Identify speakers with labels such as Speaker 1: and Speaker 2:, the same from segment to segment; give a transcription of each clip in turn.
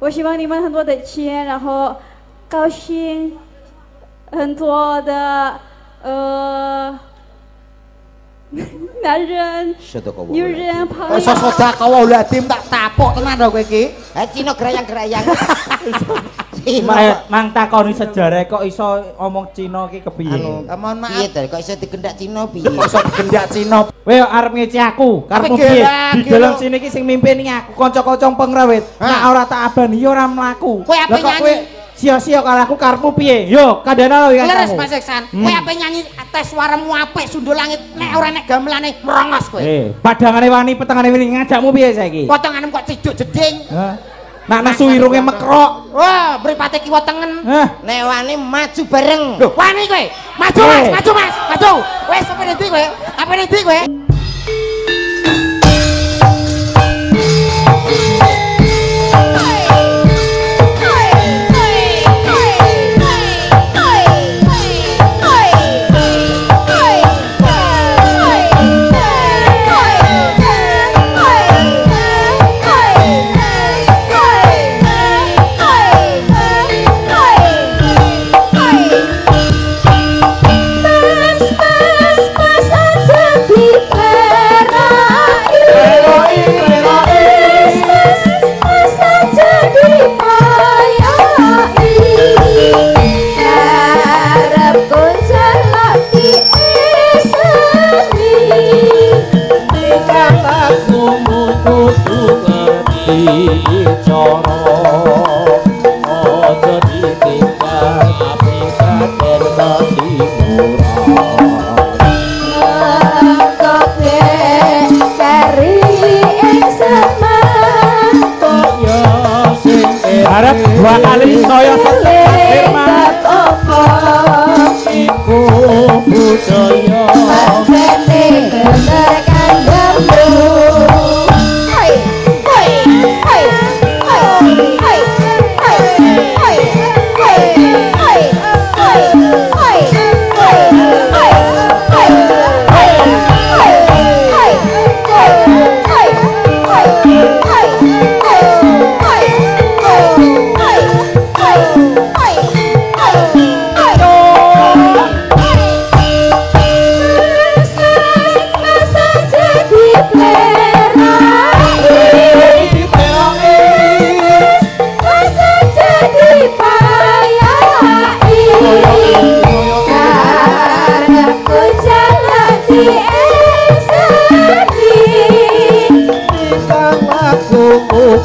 Speaker 1: 我希望你们很多的钱，然后高兴，很多的男人、女人、朋友。
Speaker 2: Soda kau ulah tim tak tapok tenan lho kowe iki. Ha Cina gerayang-gerayang.
Speaker 3: Mang takoni sejarah kok iso omong Cina iki kepiye?
Speaker 2: Mohon maaf. Piye to kok iso digendak Cina piye?
Speaker 3: Kok iso digendak Cina? Kowe arep ngeci aku, karepmu piye? Di dalam sini iki sing mimpin aku kanca-kanca pengrawit. Nek ora tak abani ya ora mlaku.
Speaker 2: Kowe ape nyanyi?
Speaker 3: Sia-sia kalau aku karepmu piye? Yo, kandhana lho iki.
Speaker 2: Leres Mas Iksan. Kowe ape nyanyi tes suaramu apik sundul langit nek ora nek gamelane merongos kowe.
Speaker 3: Padangane wani petengane wani ngajakmu piye saiki?
Speaker 2: Potonganem kok ciduk jeding.
Speaker 3: Nak nesu irunge mekrok.
Speaker 2: Wah, mripate kiwa tengen. Nek wani maju bareng. Lho, wani kowe. Maju Mas, maju Mas, maju. Wes sampe ndi kowe? Apa ndi kowe?
Speaker 3: Harap dua kali saya setelah firman iku budaya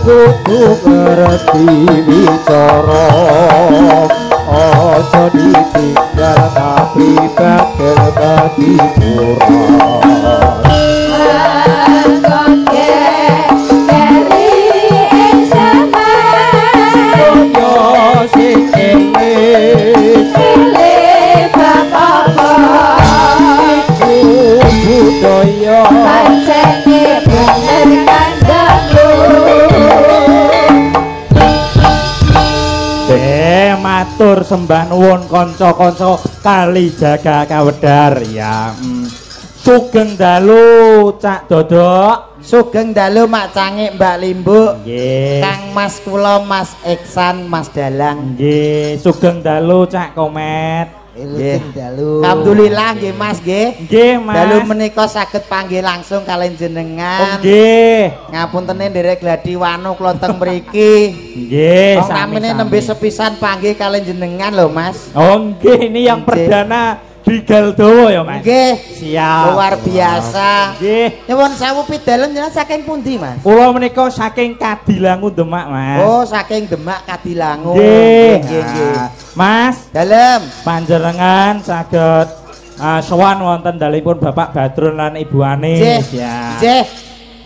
Speaker 3: kudu ngerti bicara aja ditinggal tapi bakal dadi murah budaya pancene bener kandangku matur sembah nuwun kanca-kanca kali jaga kawedar ya sugeng dalu Cak Dodok
Speaker 2: sugeng dalu Mak Cangik Mbak Limbuk nggih Kang Mas kula Mas Iksan Mas Dalang
Speaker 3: nggih sugeng dalu Cak Komet
Speaker 2: alhamdulillah nggih Mas nggih.
Speaker 3: Nggih Mas.
Speaker 2: Dalu menika saged panggih langsung kalian jenengan.
Speaker 3: Nggih.
Speaker 2: Ngapuntene nderek gladi wanu kula teng mriki.
Speaker 3: Nggih.
Speaker 2: Wong namine nembe sepisan panggih kalian jenengan lho Mas.
Speaker 3: Oh nggih ini yang perdana di Galdowo ya Mas.
Speaker 2: Nggih.
Speaker 3: Siap.
Speaker 2: Luar biasa.
Speaker 3: Nggih.
Speaker 2: Nyuwun sewu pidalem jenengan saking pundi Mas?
Speaker 3: Kula menika saking Kadilangu Demak Mas.
Speaker 2: Oh saking Demak Kadilangu.
Speaker 3: Nggih.
Speaker 2: Nggih.
Speaker 3: Mas,
Speaker 2: dalem
Speaker 3: panjenengan saged sowan wonten dalipun Bapak Badrun lan Ibu Anis ya.
Speaker 2: Nggih.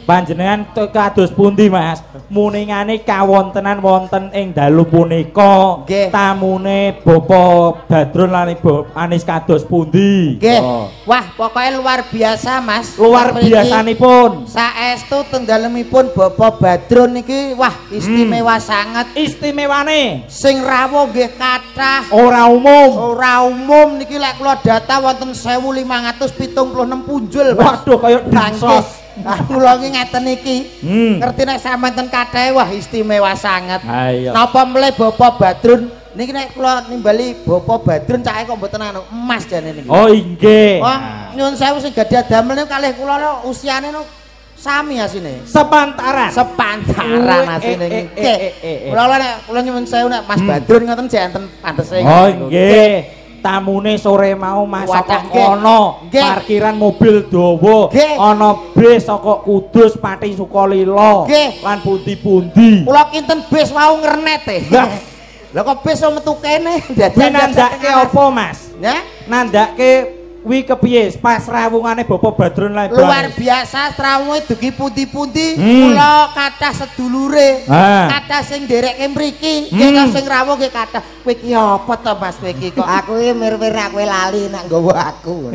Speaker 3: Panjenengan kados pundi Mas? Muningane kawontenan wonten ing dalu punika. Tamune Bapak Badrun lan Ibu Anis kados pundi?
Speaker 2: Nggih. Wah, pokoknya luar biasa Mas.
Speaker 3: Luar biasanipun.
Speaker 2: Saestu teng dalemipun Bapak Badrun niki wah istimewa sanget.
Speaker 3: Istimewane
Speaker 2: sing rawuh nggih kathah.
Speaker 3: Ora umum.
Speaker 2: Ora umum niki lek kula data wonten 1576 punjul Mas.
Speaker 3: Waduh kaya dinsos.
Speaker 2: Kula iki ngeten iki. Ngerti nek sampeyan ten kathah wah istimewa sanget. Napa mleh Bapak Badrun niki nek kula nimbali Bapak Badrun cake kok mboten anu emas jane niki.
Speaker 3: Oh inggih.
Speaker 2: Wah nyuwun sewu sing gadhah damel niku kalih kula usiane niku sami asine. Sepantaran asine nggih. Kula nyuwun sewu nek Mas Badrun ngoten jek enten pantese.
Speaker 3: Oh nggih. Tamune sore mau masak ana parkiran mobil dawa ana bis saka Kudus Pati Sukolilo lan pundi-pundi
Speaker 2: kula kinten bis wau ngernet e lha kok bis metu kene
Speaker 3: nandake apa Mas
Speaker 2: ya
Speaker 3: nandake wi kepiye pas rawungane Bapak Badrun lan
Speaker 2: luar biasa rawunge dugi pundi-pundi kula kathah sedulure kathah sing nderekke mriki nggih sing rawuh nggih kathah kowe iki apa to Mas kowe iki kok aku iki mir-mir kowe lali nek nggawa aku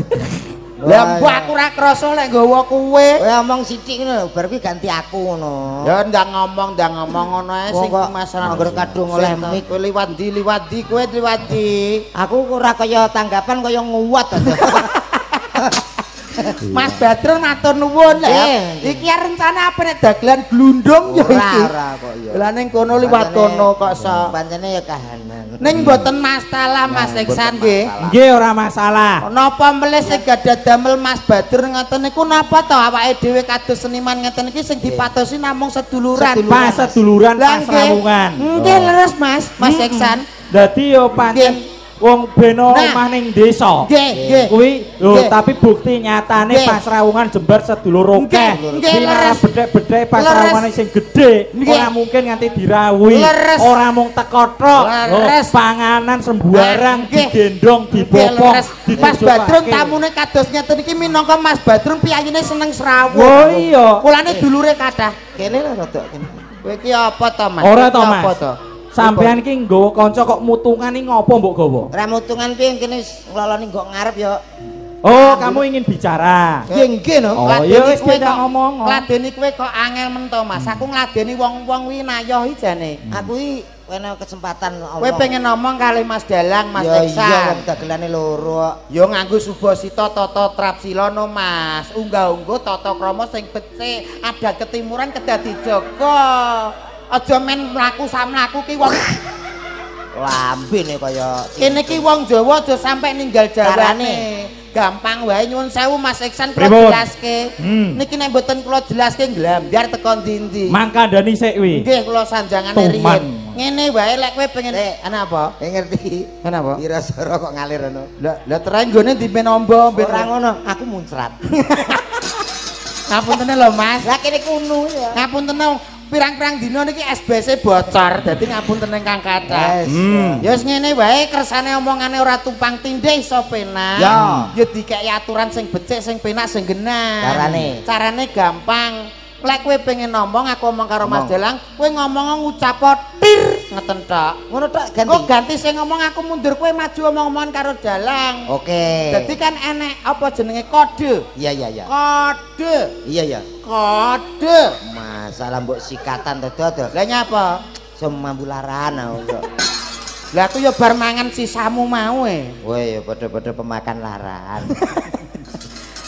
Speaker 2: lah mbok aku ora krasa nek nggawa kowe kowe omong sithik ngono bar kuwi ganti aku ngono ya ndang ngomong ngono ae sing masalah ngger kadung oleh mik kowe liwat ndi kowe liwat ndi aku ora kaya tanggapan kaya nguwat Mas Badrun matur nuwun lho. Iki rencana apa nek dagelan glundung ya iki. Ora kok ya. Lah ning kono liwat kono kok sok. Pancene ya kahanan. Ning mboten masalah Mas Iksan nggih.
Speaker 3: Nggih ora masalah.
Speaker 2: Napa melih sing gadah damel Mas Badrun ngoten niku napa to awake dhewe kados seniman ngeten iki sing dipatosi namung seduluran.
Speaker 3: Pas seduluran pas rawungan.
Speaker 2: Nggih leres Mas Iksan.
Speaker 3: Dadi yo pancen wong beno omah ning desa.
Speaker 2: Nggih.
Speaker 3: Kuwi lho tapi bukti nyatane pas rawungan jembar sedulur akeh. Nggih, bedhek-bedhek pas rawungane sing gedhe ora mungkin nganti dirawuhi. Ora mung teko tok. Panganan sembarang digendong dipopok.
Speaker 2: Mas Badrun tamune kados ngeten iki minangka Mas Badrun piyayine seneng serawung.
Speaker 3: Oh iya.
Speaker 2: Kulane dulure kathah. Kene lho rodok kene. Kowe iki apa to Mas?
Speaker 3: Ora to Mas. Sampean iki nggawa kanca kok mutungan iki ngopo mbok gawa?
Speaker 2: Ora mutungan piye kene ngloloni nggo ngarep ya.
Speaker 3: Oh, kamu ingin bicara.
Speaker 2: Nggih no.
Speaker 3: Oh, ya wis kowe ngomong.
Speaker 2: Ngladeni kowe kok angel men to Mas. Aku ngladeni wong-wong wi nayoh jane. Aku iki ana kesempatan Allah. Kowe pengen ngomong kali Mas Dalang, Mas Eksa. Ya iya wong dagelane loro. Ya nganggo subasita tata trapsila no Mas. Unggah-ungguh tata krama sing becik, adat ketimuran kedadi jaga. Aja men mlaku samlaku ki wong lambene kaya kene ki wong Jawa aja sampe ninggal jawane. Gampang wae nyuwun sewu Mas Iksan kula jelaske. Niki nek mboten kula jelaske nglambyar teko ndi-ndi.
Speaker 3: Mangkandani sik wi.
Speaker 2: Nggih kula sanjangane riyen. Ngene wae lek kowe pengen ana apa? Ngerti. Kenapa? Wirasara kok ngalir ngono. Lah terang nggone dimen ombo ben ora ngono. Aku muncrat. Ngapunten lho Mas. Lah kene kunu ya. Ngapunten pirang-pirang dina niki SBC bocor dadi ngapunten ingkang kathah. Ya wis ngene wae kersane omongane ora tumpang tindih iso penak. Ya dikeki aturan sing becik sing penak sing genah. Carane gampang. Lek kowe pengen ngomong aku omong karo Mas Dalang, kowe ngomong ngucap tir ngeten tok. Ngono tok ganti. Kok ganti sing ngomong aku mundur kowe maju omong-omongan karo Dalang. Oke. Dadi kan enek apa jenenge kode. Iya. Kode. Iya. Kode. Masalah mbok sikatan to. Lah nyapa? Semambularan aku. Lah aku ya bar mangan sisamu mau e. Woi ya padha-padha pemakan laran.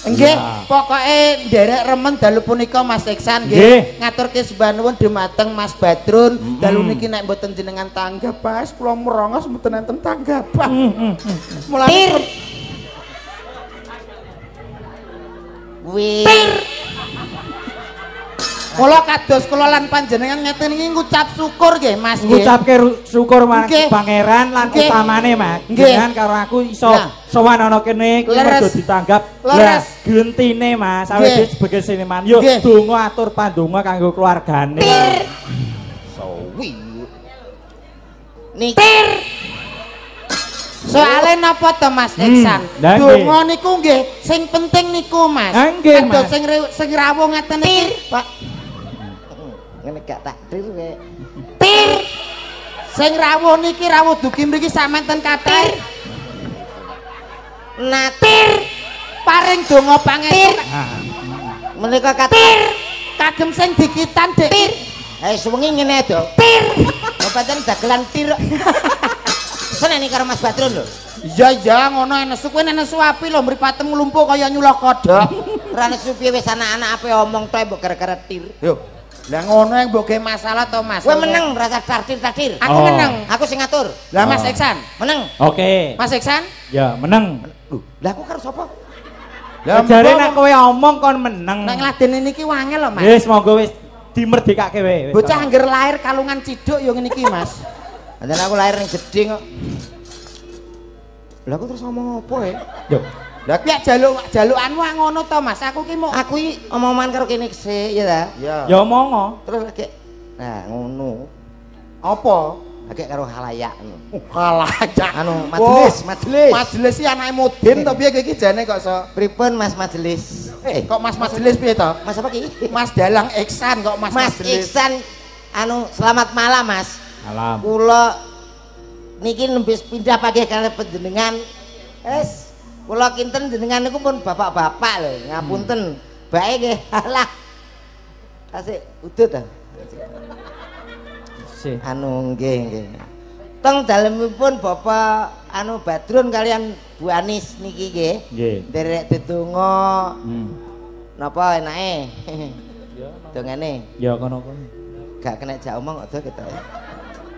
Speaker 2: Nggih, pokoke nderek remen dalu punika Mas Iksan nggih. Ngaturke sembah nuwun dumateng Mas Badrun. Dalu niki nek mboten jenengan tanggap pas kula merongos mboten enten tanggapan. Mulane Wih. Kula kados kula lan panjenengan ngeten iki ngucap syukur nggih Mas nggih.
Speaker 3: Ngucapke syukur marang Pangeran lan utamane Mas. Jenengan karo aku iso sowan ana kene kudu ditanggap. Lah gentine Mas awake sebagai seniman yo donga atur pandonga kanggo keluargane.
Speaker 2: Sowi. Niki soale napa to Mas Iksan? Donga niku nggih sing penting niku Mas. Kados sing rawuh ngeten iki, Pak. Ngene gak takdir kowe. Tir. Sing rawuh niki rawuh dugi mriki samenten kathah. Natir. Paring donga pangestu. Menika kathah. Kagem sing dikitan, Dik. Tir. Suwengi ngene to. Tir. Pancen dagelan tir. Seneni karo Mas Badrun lho. Iya ngono enesu kowe nesu api lho mripatem nglumpuh kaya nyuloh kodhok. Ora nesu piye wis anak-anak ape omong to mbok gara-gara tir. Yo. Lah ngono yang mbok ge masalah to Mas. Kowe meneng rasa tartir-tartir. Aku meneng, aku sing ngatur. Lah Mas Iksan, meneng.
Speaker 3: Oke.
Speaker 2: Mas Iksan?
Speaker 3: Ya, meneng.
Speaker 2: Lah aku karo sapa?
Speaker 3: Lah jare nek kowe omong kon meneng.
Speaker 2: Nek ngladeni niki wangel lho Mas.
Speaker 3: Wis monggo wis dimerdekake wae.
Speaker 2: Bocah angger lahir kalungan ciduk yo ngene iki Mas. Anjen aku lahir ning Jeding kok. Lah aku terus ngomong apa ya? Yo. Lah piye jalukanmu ngono to Mas? Aku ki mau aku iki omong-omongan karo kene sik ya ta? Iya.
Speaker 3: Ya omongo.
Speaker 2: Terus lagi nah ngono. Apa? Lagi karo halayak ngono. Halayak anu majelis iki anake Mudin to piye iki jane kok iso pripun Mas majelis? Kok Mas majelis piye to? Mas apa ki? Mas Dalang Iksan kok Mas majelis. Mas Iksan anu selamat malam Mas.
Speaker 3: Malam.
Speaker 2: Kula niki nembis pindah pagi kali panjenengan. Wes kula kinten jenengan niku pun bapak-bapak lho, ngapunten. Bae nggih. Alah. Asik udut ta.
Speaker 3: Sih.
Speaker 2: Anu nggih. Teng dalemipun Bapak anu Badrun kalian Bu Anis niki nggih.
Speaker 3: Nggih.
Speaker 2: Derek dedonga. Napa enake?
Speaker 3: Ya.
Speaker 2: Dongane.
Speaker 3: Ya kono-kono.
Speaker 2: Gak kena jak omong kok kita.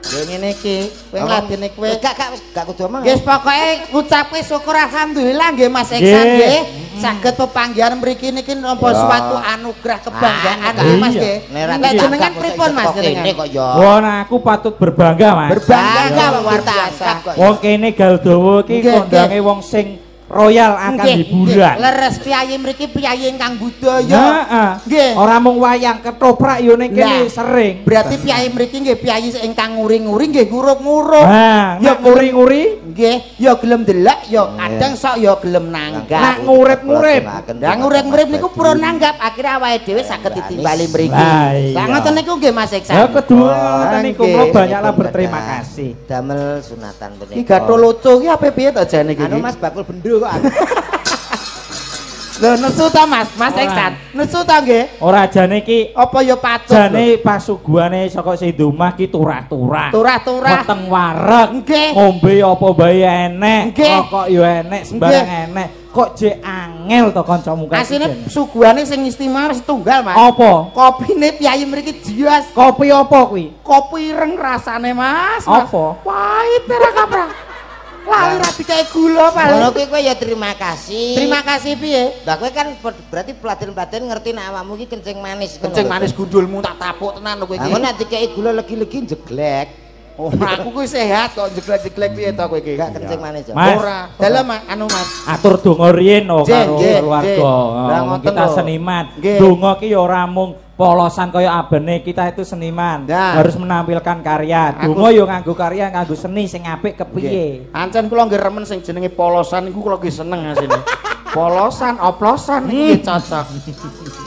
Speaker 2: Ya ngene iki, kowe ngladeni kowe gak kudu omong. Nggih, pokoke ngucapke syukur alhamdulillah nggih Mas Iksan nggih. Saged pepanggihan mriki niki nampa suatu anugerah kebanggaan nggih Mas nggih. Nek jenengan pripun Mas jenengan? Kok ya.
Speaker 3: Wong aku patut berbangga Mas.
Speaker 2: Berbangga luar biasa.
Speaker 3: Wong kene Galdawa iki kondange wong sing royal akan hiburan.
Speaker 2: Leres piyayi mriki piyayi ingkang budaya.
Speaker 3: Nggih. Ora mung wayang ketoprak yo ning kene sering.
Speaker 2: Berarti piyayi mriki nggih piyayi ingkang nguri-nguri nggih ngurup-ngurup.
Speaker 3: Ya nguri-nguri
Speaker 2: nggih, ya gelem delok, ya kadang sok ya gelem nanggap.
Speaker 3: Nak ngurip-ngurip.
Speaker 2: Lah ngurip-ngurip niku pura nanggap, akhire awake dhewe saged ditimbali mriki. Lah ngoten niku nggih Mas Iksan.
Speaker 3: Ya kedua ngoten niku kula banyaklah berterima kasih.
Speaker 2: Damel sunatan punika.
Speaker 4: Iki gathol lucu iki ape piye to jane iki?
Speaker 2: Anu Mas bakul bendo kok.
Speaker 4: Lho nesu ta Mas Iksan. Nesu ta nggih?
Speaker 3: Ora jane iki
Speaker 4: apa ya patut.
Speaker 3: Jane pasuguhane saka Sidumah ki turah-turah.
Speaker 4: Turah-turah.
Speaker 3: Weteng wareg.
Speaker 4: Nggih.
Speaker 3: Ngombe apa bae enek. Kok ya enek sembarang enek. Kok jek angel to kancamu kan.
Speaker 4: Asine suguhane sing istimewa setunggal Mas.
Speaker 3: Apa?
Speaker 4: Kopine piyayi mriki jias.
Speaker 3: Kopi apa kuwi?
Speaker 4: Kopi ireng rasane Mas.
Speaker 3: Apa?
Speaker 4: Pahit ora kaprah. Lali ra dikae gula paling.
Speaker 2: Ngono kuwi kowe ya terima kasih.
Speaker 4: Terima kasih piye?
Speaker 2: Lah kowe kan berarti pelatihan-pelatihan ngerti nek awakmu iki kencing manis.
Speaker 4: Kencing manis gundulmu tak tapuk tenan kowe iki.
Speaker 2: Aku nek dikae gula legi-legi jeglek.
Speaker 4: Oh, aku kuwi sehat kok jeglek-jeglek piye to kowe iki?
Speaker 2: Gak kencing manis.
Speaker 4: Ora. Dalam anu Mas.
Speaker 3: Atur donga riyen karo keluarga. Kita
Speaker 4: lho.
Speaker 3: seniman. Donga ki ya ora mung polosan kaya abene, kita itu seniman. Harus menampilkan karya. Donga yo nganggo karya, nganggo seni sing apik kepiye.
Speaker 4: Ancen kula nggih remen sing jenenge polosan niku kula nggih seneng asine. Polosan, oplosan iki cocok.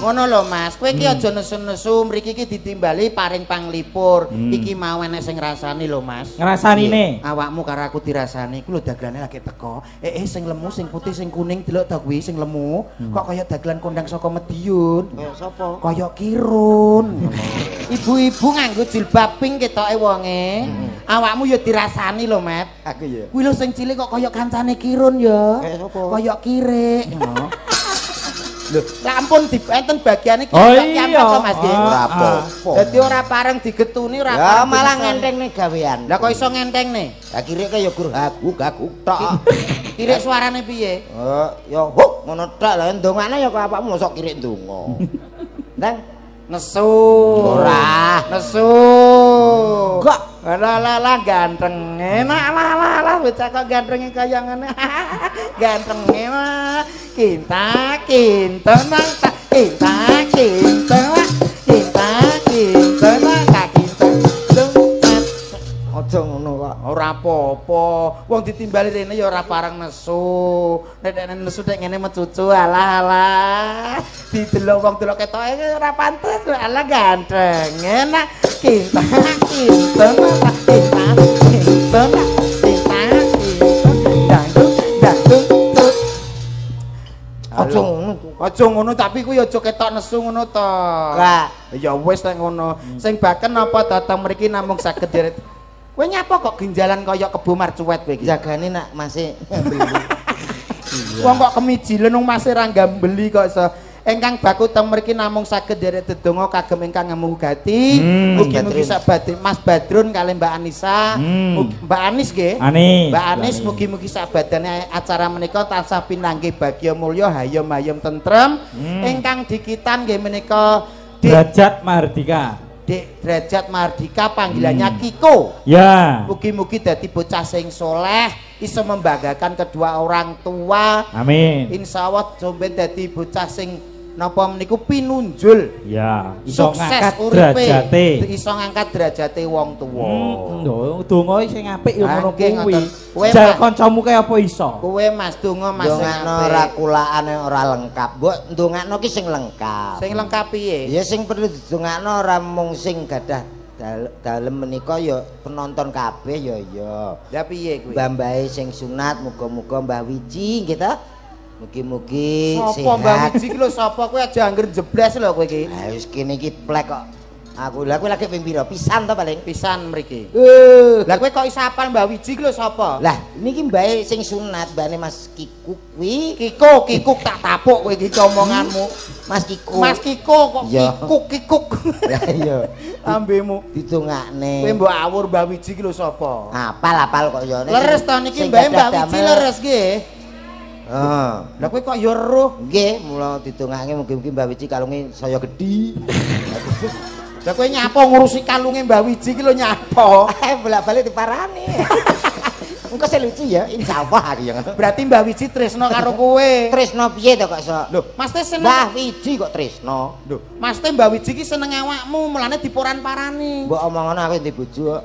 Speaker 4: Ngono lho Mas, kowe iki aja nesu-nesu, mriki iki ditimbali paring panglipur. Iki mau enek sing ngrasani lho Mas.
Speaker 3: Ngrasanine?
Speaker 4: Awakmu karo aku dirasani, iku lho dagelane lagi teko. Sing lemu, sing putih, sing kuning delok ta kuwi sing lemu. Kok kaya dagelan kondang saka Madiun.
Speaker 2: Kaya sapa?
Speaker 4: Kaya Kirun. Ibu-ibu nganggo jilbab pink ketoke wonge. Awakmu ya dirasani lho, Mat.
Speaker 2: Aku ya.
Speaker 4: Kuwi lho sing cilik kok kaya kancane Kirun ya.
Speaker 2: Kaya sapa?
Speaker 4: Kaya Kirik. Lho, lampun enten bagiane iki
Speaker 3: kok
Speaker 4: Mas nggih.
Speaker 2: Ora apa.
Speaker 4: Dadi ora pareng digetuni ora.
Speaker 2: Ya malah ngentengne gawean.
Speaker 4: Lah kok iso ngentengne?
Speaker 2: Lah kirik ya gur gaguk tok.
Speaker 4: Kirik suarane piye?
Speaker 2: Ya huk ngono tok lha ndongane ya kok apakmu mosok kirik ndonga. Nang
Speaker 4: nesu.
Speaker 2: Ora,
Speaker 4: nesu.
Speaker 2: Kok
Speaker 4: lah ganteng. Enak lah bocah kok gantenge kaya ngene. Gantenge mah kinta nang tak kinta nang tak kinta.
Speaker 2: Aja ngono kok.
Speaker 4: Ora apa-apa. Wong ditimbali rene ya ora pareng nesu. Nek nesu nek ngene mecucu alah. Didelok wong delok ketoke ora pantes. Alah ganteng. Enak kinta. Aja ngono tapi kuwi aja ketok nesu ngono to.
Speaker 2: Lah,
Speaker 4: ya wis nek ngono. Sing baken apa datang mriki namung saged deret. Kowe nyapa kok ginjalan kaya kebo marcuwet kowe iki?
Speaker 2: Jagane nak masih
Speaker 4: Wong kok kemijilen wong masih ra gambeli kok iso.
Speaker 2: Ingkang baku teng mriki namung saged derek dedonga kagem ingkang ngemugati. Mugi-mugi sabadhe Mas Badrun kalih Mbak Anissa. Mbak Anis nggih. Mbak Anis mugi-mugi sabadane acara menika tansah pinanggih bagya mulya hayom-hayom tentrem. Ingkang dikitan nggih menika
Speaker 3: Derajat Mardika.
Speaker 2: Dek Derajat Mardika panggilannya Kiko.
Speaker 3: Ya.
Speaker 2: Mugi-mugi dadi bocah sing soleh, iso membanggakan kedua orang tua.
Speaker 3: Amin.
Speaker 2: Insyaallah jomben dadi bocah sing napa meniku pinunjul.
Speaker 3: Ya, iso
Speaker 2: sukses
Speaker 3: ngangkat
Speaker 2: uripe,
Speaker 3: derajate.
Speaker 2: iso ngangkat derajate wong tuwa.
Speaker 3: Donga sing apik ya ngono kuwi.
Speaker 2: Kowe
Speaker 3: Jal kancamu kaya apa iso?
Speaker 2: Kowe Mas donga Mas sing
Speaker 4: ndongakno ora kulaane ora lengkap. Mbok ndongakno ki sing lengkap.
Speaker 2: Sing lengkap piye?
Speaker 4: Ya sing perlu didongakno ora mung sing gadah dalem menika ya penonton kabeh ya.
Speaker 2: Lah piye kuwi?
Speaker 4: Mbah-mbahe sing sunat muga-muga Mbah Wiji nggih ta. Mugi-mugi sehat.
Speaker 2: Sapa Mbah Wiji ki lho sapa kowe aja angger jebles lho kowe iki.
Speaker 4: Ha wis kene iki plek kok. Aku lha kowe lagi ping pira? Pisan to paling?
Speaker 2: Pisan mriki. Lah kowe kok iso apal Mbah Wiji ki lho sapa?
Speaker 4: Lah niki mbahe sing sunat, mbane Mas Kikuk kuwi.
Speaker 2: Kikuk tak tapuk kowe iki omonganmu.
Speaker 4: Mas Kiko.
Speaker 2: Mas Kiko kok kikuk.
Speaker 4: Lah iya.
Speaker 2: Ambemu
Speaker 4: Ditungakne.
Speaker 2: kowe mbok awur Mbah Wiji ki lho sapa?
Speaker 4: Apal kok ya.
Speaker 2: Leres to niki mbahe Mbah Wiji leres nggih. Lah kowe kok ya eruh?
Speaker 4: Nggih, mula ditungake mugi-mugi Mbah Wiji kalunge saya gedhi.
Speaker 2: Lah kowe nyapa ngurusi kalunge Mbah Wiji ki lho nyapa?
Speaker 4: Bolak-balik diparani. Engko sing lucu ya, insyaallah aku ya ngono.
Speaker 2: Berarti Mbah Wiji tresno karo kowe.
Speaker 4: Tresno piye to kok iso?
Speaker 2: Lho, Mas Teh seneng.
Speaker 4: Mbah Wiji kok tresno.
Speaker 2: Lho, Mas Teh Mbah Wiji ki seneng awakmu, mulane diporan-parani.
Speaker 4: Mbok omong ngono aku ndek bojo kok.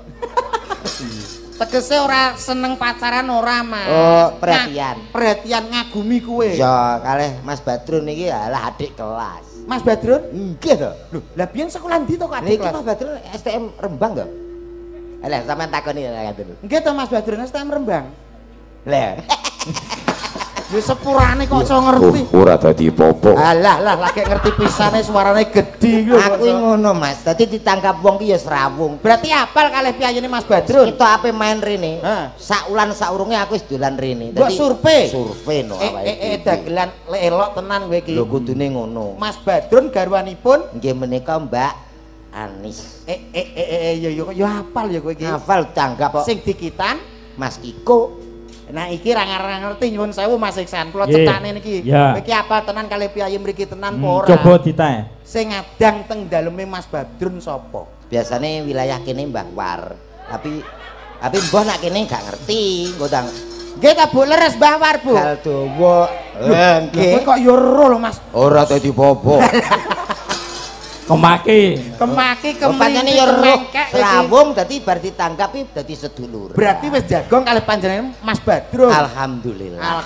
Speaker 2: Tegese ora seneng pacaran ora, Mas.
Speaker 4: Oh, perhatian.
Speaker 2: Perhatian ngagumi kowe.
Speaker 4: Ya, kalih Mas Badrun iki alah adik kelas.
Speaker 2: Mas Badrun?
Speaker 4: Nggih to.
Speaker 2: Lho, lah biyen sekolah ndi to kok
Speaker 4: Niki
Speaker 2: adik kelas?
Speaker 4: Mas Badrun STM Rembang to. Alah sampean takoni ngaten.
Speaker 2: Nggih to Mas Badrun STM Rembang.
Speaker 4: Lah.
Speaker 2: Ya sepurane kok iso ngerti.
Speaker 5: Ora dadi popo.
Speaker 2: Alah lagi ngerti pisane suarane gedhi lho.
Speaker 4: Aku ngono Mas, dadi ditangkap wong ki ya serawung.
Speaker 2: Berarti apal kalih piyayene Mas Badrun.
Speaker 4: Kita ape main rene. Sak ulan sak urunge aku wis dolan rene.
Speaker 2: Mbok survei.
Speaker 4: Survei no awake.
Speaker 2: Dagelan elok tenan kowe iki.
Speaker 4: Lho kudune ngono.
Speaker 2: Mas Badrun garwanipun
Speaker 4: nggih menika Mbak Anis.
Speaker 2: Ya hafal ya kowe iki.
Speaker 4: Hafal tanggap kok.
Speaker 2: Sing dikitan
Speaker 4: Mas Kiko.
Speaker 2: Nah iki ra ngerti nyuwun sewu Mas Iksan. Kula cetakne niki. Kowe iki apal tenan kalih piyayi mriki tenan apa ora?
Speaker 3: Coba ditae.
Speaker 2: Sing ngadang teng daleme Mas Badrun sapa?
Speaker 4: Biasane wilayah kene Mbah War. Tapi mbah nak kene gak ngerti, engko tang.
Speaker 2: Nggih ta Bu leres Mbah War Bu.
Speaker 4: Hal dawa.
Speaker 2: Nggih. Kowe kok yo ero lho Mas.
Speaker 4: Ora dadi popo.
Speaker 3: Kemaki
Speaker 4: pancene ya serawung dadi bar ditangkapi dadi sedulur.
Speaker 2: Berarti wis jagong kalih panjenengan Mas Badrun.
Speaker 4: Alhamdulillah.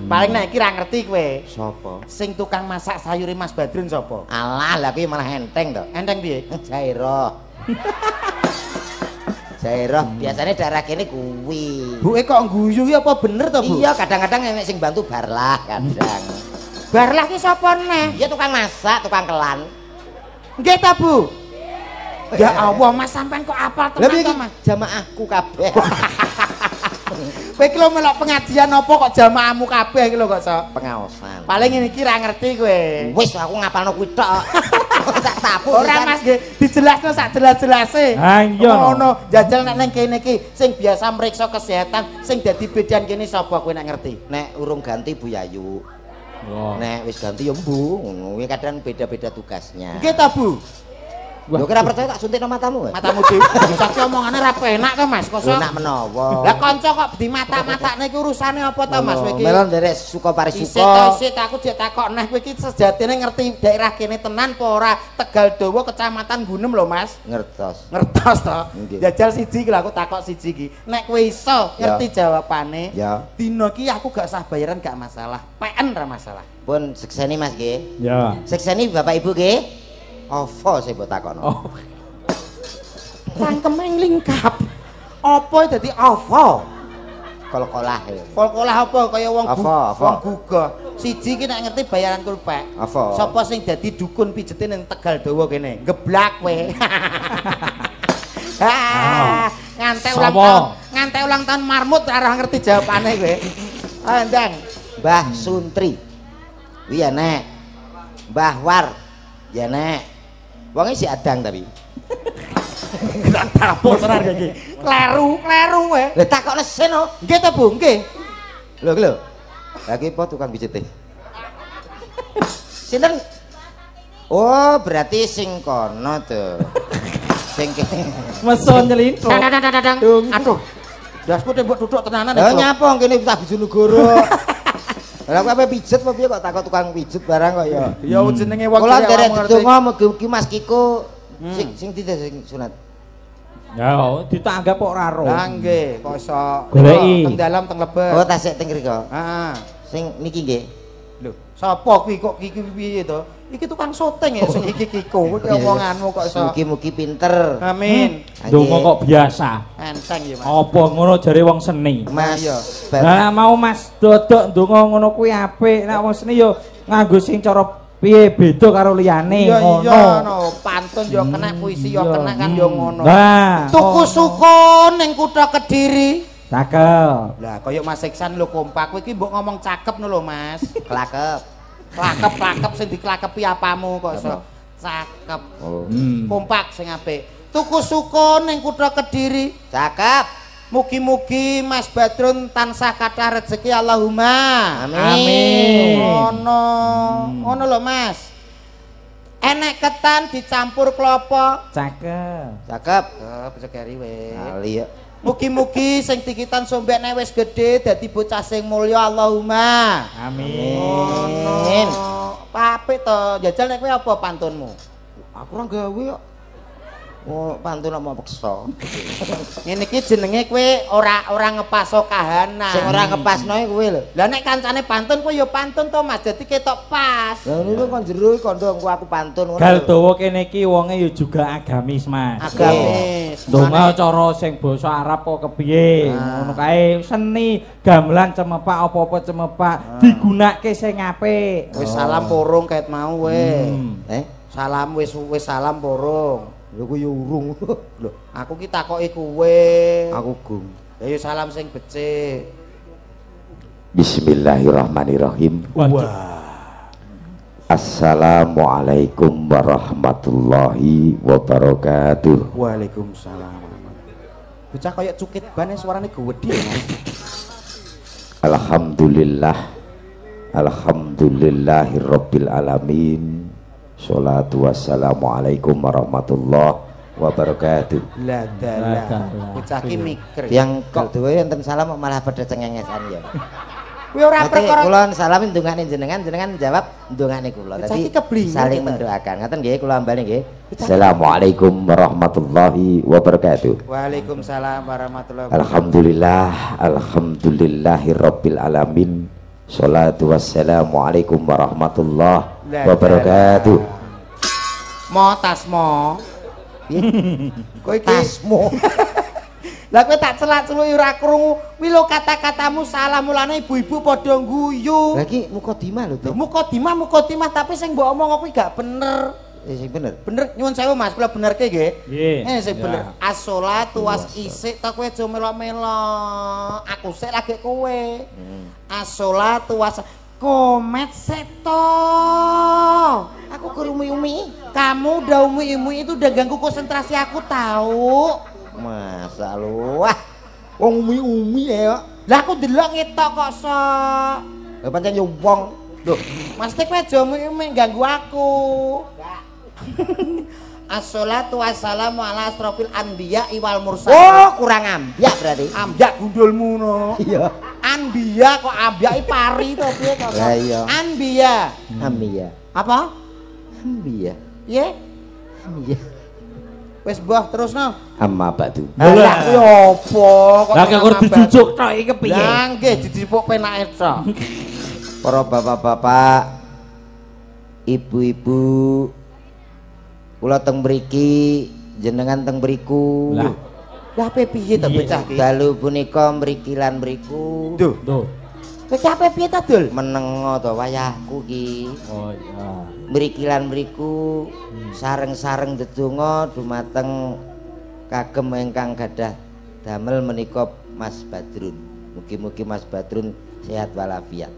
Speaker 2: Paling nek iki ra ngerti kowe.
Speaker 4: Sapa?
Speaker 2: Sing tukang masak sayure Mas Badrun sapa?
Speaker 4: Alah, lah kuwi malah enteng to.
Speaker 2: Enteng piye?
Speaker 4: Jairo. Biasanya daerah kene kuwi.
Speaker 2: Buke kok guyu ki apa bener to, Bu?
Speaker 4: Iya, kadang-kadang enek sing bantu barlah kadang.
Speaker 2: Barlah ki sapa neh?
Speaker 4: Ya tukang masak, tukang kelan.
Speaker 2: Nggih ta, Bu? Ya Allah, Mas sampean kok apal tenan to, Mas?
Speaker 4: Jamaahku kabeh.
Speaker 2: Kowe iki lho melok pengajian apa kok jamaahmu kabeh iki lho kok sok
Speaker 4: pengaosan.
Speaker 2: Paling ngene iki ra ngerti kowe.
Speaker 4: Wis aku ngapalno kuwi tok. Tak tapu.
Speaker 2: Ora Mas nggih, dijelasno sak jelas-jelase.
Speaker 3: Ha iya.
Speaker 2: Ngono, jajal nek ning kene iki sing biasa mriksa kesehatan, sing dadi bedan kene sapa kowe nek ngerti?
Speaker 4: Nek urung ganti Bu Yayu.
Speaker 3: Oh.
Speaker 4: Nek wis ganti ya mbu, ngono kuwi kadang beda-beda tugasnya.
Speaker 2: Nggih ta, Bu?
Speaker 4: Lho kira percaya tak suntikno matamu?
Speaker 2: Matamu dhewe. Saiki omongane ra penak to, Mas. Kosok.
Speaker 4: Enak menawa.
Speaker 2: Lah kanca kok di mata-matakne iki urusane apa to, Mas kowe iki?
Speaker 4: Melon derek suka parisuka.
Speaker 2: Isih aku jek takok neh kowe iki sejatine ngerti daerah kene tenan apa ora? Tegal Dawa Kecamatan Gunem lho, Mas.
Speaker 4: Ngertos.
Speaker 2: Ngertos to. Jajal siji iki lho aku takok siji iki. Nek kowe iso ngerti jawabane, dina iki aku gak usah bayaran gak masalah. PN ra masalah.
Speaker 4: Pun sekseni Mas nggih.
Speaker 3: Ya.
Speaker 4: Sekseni Bapak Ibu nggih. Apa sing mbok takono?
Speaker 3: Oh.
Speaker 2: Cangkeme lingkap. Apa dadi apa?
Speaker 4: Kol-kolah.
Speaker 2: Kol-kolah apa kaya wong
Speaker 4: wong
Speaker 2: gugah. Siji iki nek ngerti bayaran kulpek.
Speaker 4: Apa?
Speaker 2: Sapa sing dadi dukun pijete ning Tegal Dawa kene? Geblak kowe. Ngantek ulang tahun marmut ora ngerti jawabane kowe. Ayo ndang.
Speaker 4: Mbah Suntri. Kuwi nek
Speaker 2: Mbah War. Ya nek. Wonge si adang tapi.
Speaker 4: Tapuk tenan iki. Kleru kowe.
Speaker 2: Lah takokne seno.
Speaker 4: Nggih to, Bu? Nggih.
Speaker 2: Lho. Lah iki po tukang pijit. Sinten? Oh, berarti sing kono tuh. Sing kene.
Speaker 3: Meso nyelintuk.
Speaker 4: Aduh. Dasku tembok duduk tenanan
Speaker 2: Lah nyapa kene tak Bojonegoro. Lah kowe ape pijet apa piye kok takok tukang pijet barang kok ya.
Speaker 4: Ya jenenge wong
Speaker 2: kula nderek donga mugi-mugi Mas Kiko sing sing sunat.
Speaker 3: Ya, ditanggap kok ora ro.
Speaker 4: Lah nggih, kok iso
Speaker 3: goleki
Speaker 4: teng dalam teng lebet.
Speaker 2: Oh, tasik teng mriko.
Speaker 4: Heeh.
Speaker 2: Sing niki nggih.
Speaker 4: Lho, sapa kuwi kok iki piye to? Iki tukang syuting ya sing iki Kiko. Kuwi omonganmu kok iso.
Speaker 2: Mugi-mugi pinter.
Speaker 4: Amin.
Speaker 3: Donga kok biasa.
Speaker 4: Enteng ya, Mas.
Speaker 3: Apa ngono jare wong seni.
Speaker 2: Mas.
Speaker 3: Lah mau Mas dodok donga ngono kuwi apik. Nek wong seni yo nganggo sing cara piye beda karo liyane ngono.
Speaker 4: Iya, no. Pantun yo kena, puisi yo kena kan yo ngono.
Speaker 3: Nah,
Speaker 4: tuku sukun ning kutha Kediri.
Speaker 3: Cakep.
Speaker 4: Lah kaya Mas Iksan lho kompak kowe iki mbok ngomong cakep lho Mas.
Speaker 2: Klakep.
Speaker 4: Klakep sing diklakepi apamu kok iso cakep.
Speaker 2: Oh.
Speaker 4: Kompak sing apik. Tuku sukun ning kutha Kediri.
Speaker 2: Cakep.
Speaker 4: Mugi-mugi Mas Badrun tansah kathah rezeki Allahumma.
Speaker 2: Amin.
Speaker 4: Ngono lho Mas. Enek ketan dicampur klopo.
Speaker 3: Cakep.
Speaker 2: Cakep.
Speaker 4: Bisa keri weh.
Speaker 2: Ali ya.
Speaker 4: Mugi-mugi sing dikitan sombekne wis gedhe dadi bocah sing mulya Allahumma.
Speaker 3: Amin.
Speaker 4: Apik to, jajal nek kowe apa pantunmu?
Speaker 2: Aku ora gawe kok. Oh, pantun apa peksa.
Speaker 4: Ngene iki jenenge kowe ora ngepaso kahanan.
Speaker 2: Sing ora ngepasno kuwi lho.
Speaker 4: Lah nek kancane pantun kowe ya pantun to Mas, dadi ketok pas.
Speaker 2: Lah niku kon jero kandha aku pantun ngono.
Speaker 3: Gal dawa kene iki wonge ya juga agamis, Mas.
Speaker 4: Agamis.
Speaker 3: Donga cara sing basa Arab kok kepiye? Ngono kae seni, gamelan cemepak apa-apa cemepak digunakake sing apik.
Speaker 4: Wis salam porong kaet mau we.
Speaker 2: Salam
Speaker 4: wis salam porong.
Speaker 2: Lho ku yo urung.
Speaker 4: Lho, aku ki takoki kowe.
Speaker 2: Aku gung.
Speaker 4: Ya yo salam sing becik.
Speaker 5: Bismillahirrahmanirrahim.
Speaker 3: Wah.
Speaker 5: Assalamualaikum warahmatullahi wabarakatuh.
Speaker 4: Waalaikumsalam. Bocah kaya cukit ban suarane gedhe. Alhamdulillahirabbil alamin. Sholatu wassalamualaikum warahmatullahi wabarakatuh.
Speaker 2: Lah dalah.
Speaker 4: Bocah ki mikir.
Speaker 2: Yang kok duwe enten salam malah pada cengengesan ya.
Speaker 4: Kuwi ora perkara
Speaker 2: kula salamin ndongane jenengan jawab ndongane kula. Dadi saling mendoakan. Ngoten nggih kula ambane nggih.
Speaker 5: Assalamualaikum warahmatullahi wabarakatuh.
Speaker 4: Waalaikumsalam warahmatullahi wabarakatuh.
Speaker 5: Alhamdulillahirabbil alamin. Sholatu wassalamualaikum warahmatullahi wabarakatuh.
Speaker 4: Mo tasmo. Kowe iki
Speaker 2: tasmo.
Speaker 4: Lah kowe tak celak-celuk ora krungu. Kuwi lho kata-katamu salah mulane ibu-ibu padha guyu.
Speaker 2: Lah iki mukadimah lho, Dok.
Speaker 4: Mukadimah tapi sing mbok omong kuwi gak bener.
Speaker 2: Sing bener.
Speaker 4: Bener nyuwun sewu Mas, kula benerke nggih.
Speaker 3: Nggih.
Speaker 4: Sing bener. As-sholatu was isik ta kowe aja melo-melo. Aku sik lagi kowe. As-sholatu was komet seto.
Speaker 2: Aku kerumi-umi.
Speaker 4: Kamu udah umi-umi itu udah ganggu konsentrasi aku tahu.
Speaker 2: Masa lu. Wah. Wong umi-umi ya.
Speaker 4: Lah aku delok ngetok kok sok.
Speaker 2: Lah pancen yo wong.
Speaker 4: Loh, mesti kowe aja umi-umi ganggu aku. As-sholatu wassalamu ala asrofil anbiya wal mursalin.
Speaker 2: Oh, kurang ambiak berarti.
Speaker 4: Ambiak gundulmu no.
Speaker 2: Iya.
Speaker 4: Anbiya kok ambiaki pari to piye kok.
Speaker 2: Lah iya.
Speaker 4: Anbiya.
Speaker 2: Ambiya.
Speaker 4: Apa?
Speaker 2: Ambiya.
Speaker 4: Ye?
Speaker 2: Ambiya.
Speaker 4: Wis mbah terusno.
Speaker 5: Amma ba'du.
Speaker 4: Lah kuwi opo kok.
Speaker 3: Lah kok dijujuk tok iki kepiye?
Speaker 4: Lah nggih didipuk penake tok.
Speaker 2: Para bapak-bapak, ibu-ibu, kula teng mriki, jenengan teng mriku.
Speaker 3: Lah
Speaker 4: ape piye to bocah iki?
Speaker 2: Dalu punika mriki lan mriku.
Speaker 3: Duh.
Speaker 4: Kowe ape piye to, Dul?
Speaker 2: Menengo to wayahku ki.
Speaker 3: Oh iya.
Speaker 2: Mriki lan mriku sareng-sareng ndedonga dumateng kagem ingkang gadah damel menika Mas Badrun. Mugi-mugi Mas Badrun sehat walafiat.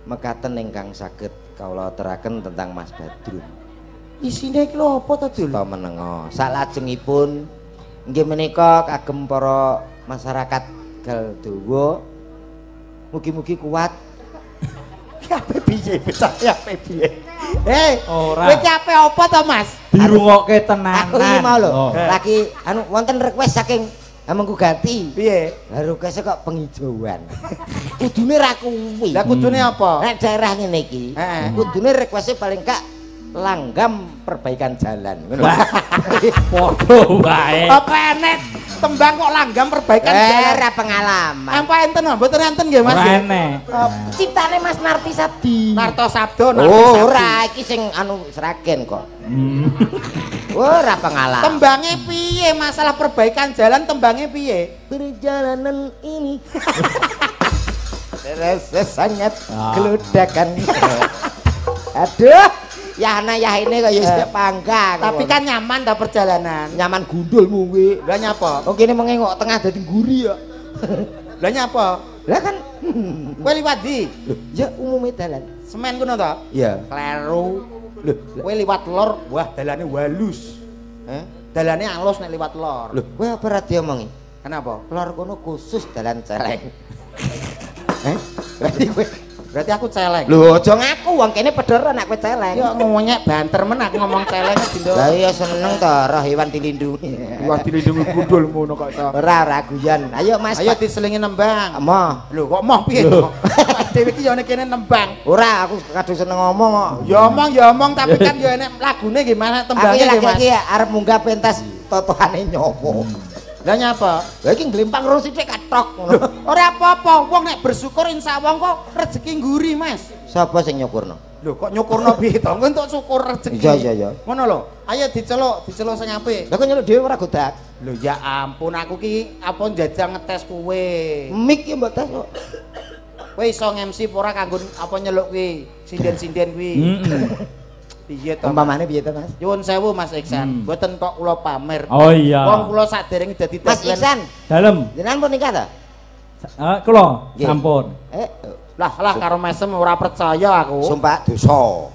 Speaker 2: Mekaten ingkang saged
Speaker 5: Kawula aturaken tentang Mas Badrun.
Speaker 2: Isine iki lho apa to, Dul?
Speaker 5: Sta menenga. Salajengipun inggih menika kagem para masyarakat Galdawa mugi-mugi kuat.
Speaker 2: Ape piye bocah ape piye? Kowe iki ape apa to, Mas?
Speaker 3: Dirungokke tenanan.
Speaker 5: Aku iki mau lho, lagi wonten request saking Amengku Ganti.
Speaker 2: Piye?
Speaker 5: Lah request kok pengijauan. Kudune ra kuwi.
Speaker 2: Lah kudune apa?
Speaker 5: Nek daerah ngene iki, kudune request paling gak langgam perbaikan jalan. Ngono.
Speaker 3: Padha wae.
Speaker 2: Apa enek tembang kok langgam perbaikan jalan?
Speaker 5: Era pengalaman.
Speaker 2: Apa enten mboten enten nggih Mas?
Speaker 3: Ora enek.
Speaker 5: Ciptane Mas Narti Sabdi.
Speaker 2: Narto Sabdo, Narti
Speaker 5: Oh,
Speaker 2: Sabdi.
Speaker 5: ora iki sing Sragen kok. Ora pengalaman.
Speaker 2: Tembangnya piye? Masalah perbaikan jalan tembangnya piye?
Speaker 5: Perjalanan ini terasa sangat geludakan. Aduh, Yahna Yahine kok ya panggang.
Speaker 2: Tapi kan nyaman dah perjalanan.
Speaker 5: nyaman gundulmu kuwi.
Speaker 2: Lah nyapa?
Speaker 5: Wong kene mengengok tengah dadi guri ya.
Speaker 2: Lah nyapa?
Speaker 5: Lah kan
Speaker 2: Kowe liwat di?
Speaker 5: ya umume dalan.
Speaker 2: Semen kono to?
Speaker 5: Iya.
Speaker 2: Kleru. Lho, kowe liwat lor, wah dalane halus. Dalane alus nek liwat lor.
Speaker 5: Lho, kowe apa ra diomongi?
Speaker 2: Kenapa?
Speaker 5: Lor kono khusus dalan celeng.
Speaker 2: Berarti aku celeng.
Speaker 5: Lho, aja ngaku wong kene pedher nek kowe celeng.
Speaker 2: Ya ngomongnya banter men aku ngomong celeng dindo.
Speaker 5: Lah iya seneng to roh hewan dilindungi.
Speaker 2: Wah dilindungi gundul ngono kok to.
Speaker 5: Ora guyon. Ayo Mas.
Speaker 2: Ayo diselingi nembang.
Speaker 5: Moh.
Speaker 2: Lho kok moh piye to? Dhewe iki ya nek kene nembang.
Speaker 5: Ora aku kadung seneng ngomong kok.
Speaker 2: Ya omong tapi kan ya enek lagune gimana tembangnya
Speaker 5: Aku
Speaker 2: nggih Mas.
Speaker 5: lagi arep munggah pentas totohane nyopo.
Speaker 2: Lah nyapa?
Speaker 5: Lah iki nglimpang ro sithik kathok ngono.
Speaker 2: Ora apa-apa, wong nek bersyukur insya Allah kok rezeki ngguri, Mas.
Speaker 5: Sapa sing nyukurno?
Speaker 2: Lho kok nyukurno piye to? Engko entuk syukur rezeki.
Speaker 5: Iya.
Speaker 2: Ngono lho. Ayo diceluk sing apik.
Speaker 5: Lah kok nyeluk dhewe ora godak.
Speaker 2: Lho ya ampun aku ki apa njajal ngetes kowe.
Speaker 5: Mik ya mbok tes kok.
Speaker 2: Kowe iso MC apa ora kanggo apa nyeluk kuwi, sinden-sinden kuwi. Piye to?
Speaker 5: Umpamane piye to, Mas?
Speaker 2: Nyuwun sewu Mas Iksan, mboten kok kula pamer.
Speaker 3: Oh iya.
Speaker 2: Wong kula saderenge dadi
Speaker 5: Mas Iksan,
Speaker 3: dalem.
Speaker 5: jenengan pun nikah to?
Speaker 3: Kula
Speaker 5: Nggih.
Speaker 3: sampun.
Speaker 2: Lah karo mesem ora percaya aku.
Speaker 5: Sumpah dosa.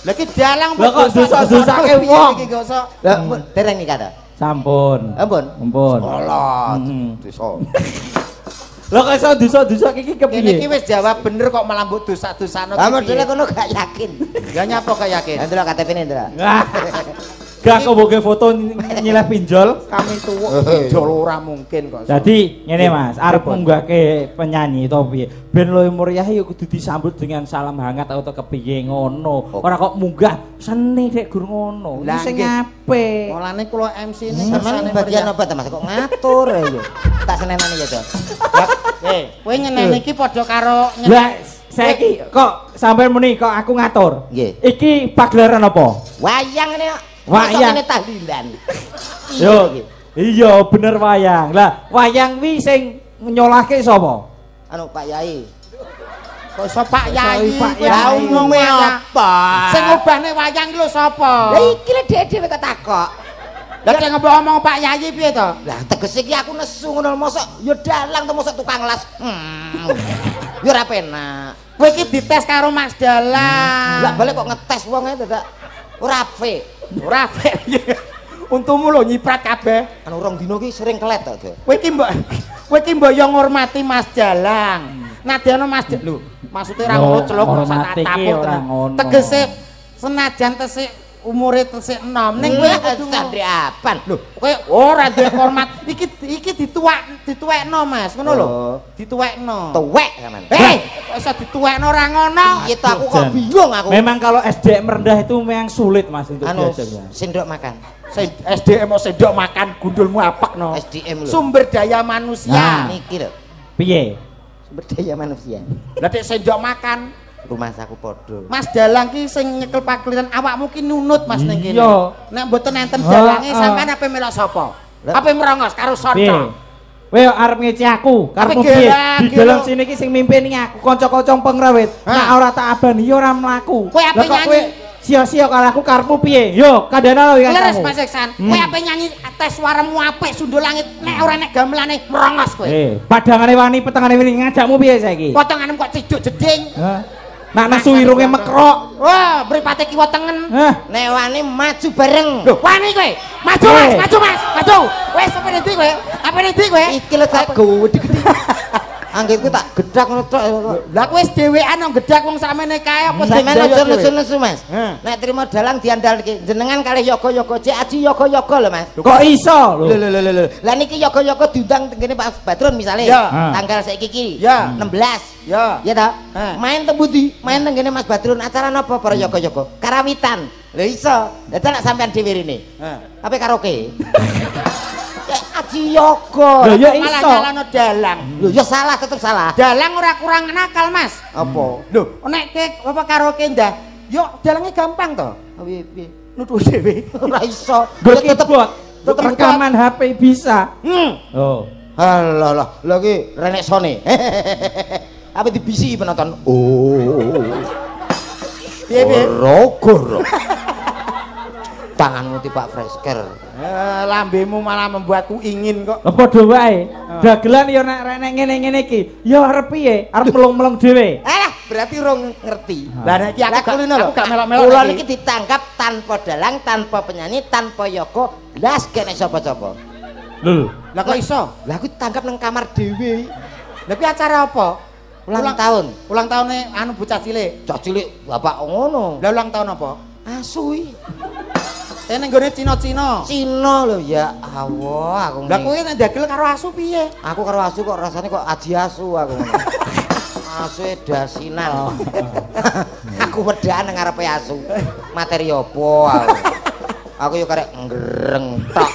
Speaker 2: Lah iki dalang
Speaker 3: Lah kok dosa-dosake wong.
Speaker 2: Iki gak usah.
Speaker 5: Lah dereng nikah to?
Speaker 3: Sampun.
Speaker 5: Ampun.
Speaker 3: Ampun.
Speaker 5: Allah, dosa.
Speaker 3: Lah kok iso dosa-dosa iki
Speaker 2: Kene
Speaker 3: kepiye?
Speaker 2: iki wis jawab bener kok malah mbok dosa-dosano.
Speaker 5: Lah modele kono gak yakin.
Speaker 2: Ya nyapa gak yakin?
Speaker 5: Lah delok KTP-ne, Ndra.
Speaker 3: Gak kok boke foto nyileh pinjol.
Speaker 2: Kami tuwuk pinjol ora mungkin kok.
Speaker 3: Jadi ngene Mas, arep munggahke penyanyi to piye? Ben luwih meriah ya kudu disambut dengan salam hangat atau kepiye ngono. Ora kok munggah seni dek gur ngono.
Speaker 2: Lah,
Speaker 3: Sing
Speaker 2: nggih.
Speaker 3: apik.
Speaker 2: Mulane kula MC ini
Speaker 5: Sampeyan bagian apa to, Mas? Kok ngatur ya? Tak senenane ya, Cok.
Speaker 2: Kowe nyeneni iki padha karo
Speaker 3: Lah saiki kok sampean muni kok aku ngatur.
Speaker 5: Nggih.
Speaker 3: Iki pagelaran apa?
Speaker 5: Wayang ngene kok.
Speaker 3: Wayang.
Speaker 5: Ini tahlilan.
Speaker 3: Yo. Iya bener wayang. Lah wayang wi sing nyolahke sapa?
Speaker 5: Anu Pak Yai.
Speaker 2: kok iso Pak Yai.
Speaker 3: Pak
Speaker 2: Lah
Speaker 3: Yai.
Speaker 2: umume apa? Sing ngubahne wayang ki lho sapa?
Speaker 5: Lah iki lho dhewe kok takok.
Speaker 2: Lah sing ngomong Pak Yai piye to?
Speaker 5: Lah tegese iki aku nesu ngono mosok ya dalang to mosok tukang las. Ya ora penak.
Speaker 2: Kowe iki dites karo Mas Dalang.
Speaker 5: Lah balik kok ngetes wong ae dadak ora apik.
Speaker 2: Ora apik. Untumu lho nyiprat kabeh.
Speaker 5: Anu rong dino ki sering kelet to, Dek.
Speaker 2: Kowe iki mbok yo ngurmati Mas Dalang. Nadyan Mas lho, maksude ra ngono celuk ora
Speaker 3: ngurmati iki
Speaker 2: tapuk.
Speaker 3: ora ngono.
Speaker 2: Tegese senajan tesik umure tesik enom ning kowe kudu
Speaker 5: Sandri apan.
Speaker 2: lho, kowe ora duwe hormat. Iki dituwekno Mas, ngono lho. Dituwekno.
Speaker 5: Tuwek sampean.
Speaker 2: Hei, kok iso dituwekno ora ngono?
Speaker 5: Itu aku kok bingung aku.
Speaker 3: Memang kalau SDM rendah itu memang sulit Mas untuk
Speaker 5: Anu
Speaker 3: diajak ya.
Speaker 5: sendok makan.
Speaker 2: SDM mau sendok makan gundulmu apekno.
Speaker 5: SDM lho.
Speaker 2: Sumber daya manusia.
Speaker 5: Nah, niki lho.
Speaker 3: Piye?
Speaker 5: Sumber daya manusia.
Speaker 2: Lah nek sendok makan
Speaker 5: Rumah saku podo.
Speaker 2: Mas Dalang ki sing nyekel pakliran awakmu ki nunut Mas ning kene.
Speaker 3: Iya.
Speaker 2: Nek mboten enten dalange sampean ape melok sapa? Ape merongos karo
Speaker 3: Piye?
Speaker 2: Sonco?
Speaker 3: Kowe arep ngece aku, karepmu
Speaker 2: Tapi
Speaker 3: piye?
Speaker 2: gerak,
Speaker 3: Di dalam sini ki sing mimpini aku, kanca-kanca pengrawit. Nek ora tak abani ya ora mlaku.
Speaker 2: Kowe ape
Speaker 3: Lah kok
Speaker 2: nyanyi?
Speaker 3: kowe sia-sia karo aku karepmu piye? Yo, kandhana lho
Speaker 2: Leres Mas Iksan. Kowe ape nyanyi tes suaramu apik sundul langit nek ora nek gamelane merongos kowe.
Speaker 3: Padangane wani petengane wani ngajakmu piye saiki?
Speaker 2: Potonganmu kok ciduk jeding.
Speaker 3: Hah? Nak nesu irunge mekrok.
Speaker 2: Wah, mripate kiwa tengen.
Speaker 5: Nek wani maju bareng.
Speaker 2: Lho, wani kowe. Maju Mas, maju Mas, maju. Wes sampe ndi kowe? Apa ndi kowe?
Speaker 5: Iki lho tak gede-gede. Anggitku tak gedak ngono tok.
Speaker 2: Lah kowe wis dhewean nang gedak wong sakmene kae apa
Speaker 5: sampeyan aja nesu-nesu Mas. Nek trimo dalang diandalke jenengan kalih yoga-yoga cek aji yoga-yoga lho Mas.
Speaker 3: Kok iso lho.
Speaker 5: Lho. Lah niki yoga-yoga diundang tengene Pak Badrun misale tanggal saiki iki 16. Ya. Ya ta? Main tebuti, main tengene Mas Badrun acara napa para yoga-yoga? Karawitan. Lho iso. Dadi nek sampean dhewe rene. Apa karaoke? Aji yoga.
Speaker 3: Lho ya
Speaker 2: malah
Speaker 3: iso.
Speaker 2: nyalano dalang.
Speaker 5: Lho ya salah tetep salah.
Speaker 2: Dalang ora kurang nakal Mas.
Speaker 5: Apa?
Speaker 2: Lho, nek apa karaoke ndah, yo dalange gampang to.
Speaker 5: Piye?
Speaker 2: Nuduh dhewe.
Speaker 5: Ora iso.
Speaker 3: Tetep rekaman HP bisa. Oh.
Speaker 5: Alah, lha ki renek sone. Apa dibisi penonton? Oh.
Speaker 2: Piye?
Speaker 5: Goro. Tanganmu tipak fresker.
Speaker 2: Lambemu malah membuatku ingin kok.
Speaker 3: Lah padha wae. Dagelan ya nek renek ngene-ngene iki, ya arep piye? Arep melung-melung dhewe.
Speaker 5: Berarti rong ngerti.
Speaker 2: Lah nek iki aku gak melok-melok.
Speaker 5: Kula niki ditangkap tanpa dalang, tanpa penyanyi, tanpa yoga, blas kene sapa-sapa.
Speaker 3: Lho,
Speaker 2: Lah kok iso?
Speaker 5: Lah aku ditangkap nang kamar dhewe.
Speaker 2: Lah kuwi acara apa?
Speaker 5: Ulang tahun.
Speaker 2: Ulang tahunnya anu bocah cilik.
Speaker 5: Cok cilik bapak ngono.
Speaker 2: Lah ulang tahun apa?
Speaker 5: Asui.
Speaker 2: Ning gone Cina-Cina.
Speaker 5: Cina lho ya Allah aku.
Speaker 2: Lah kowe nek dagel karo asu piye?
Speaker 5: Aku karo asu kok rasane kok aji asu aku ngono. Asu dasinan. Aku wedaan nang ngarepe asu. Materi opo aku? Aku yo karek ngereng tok.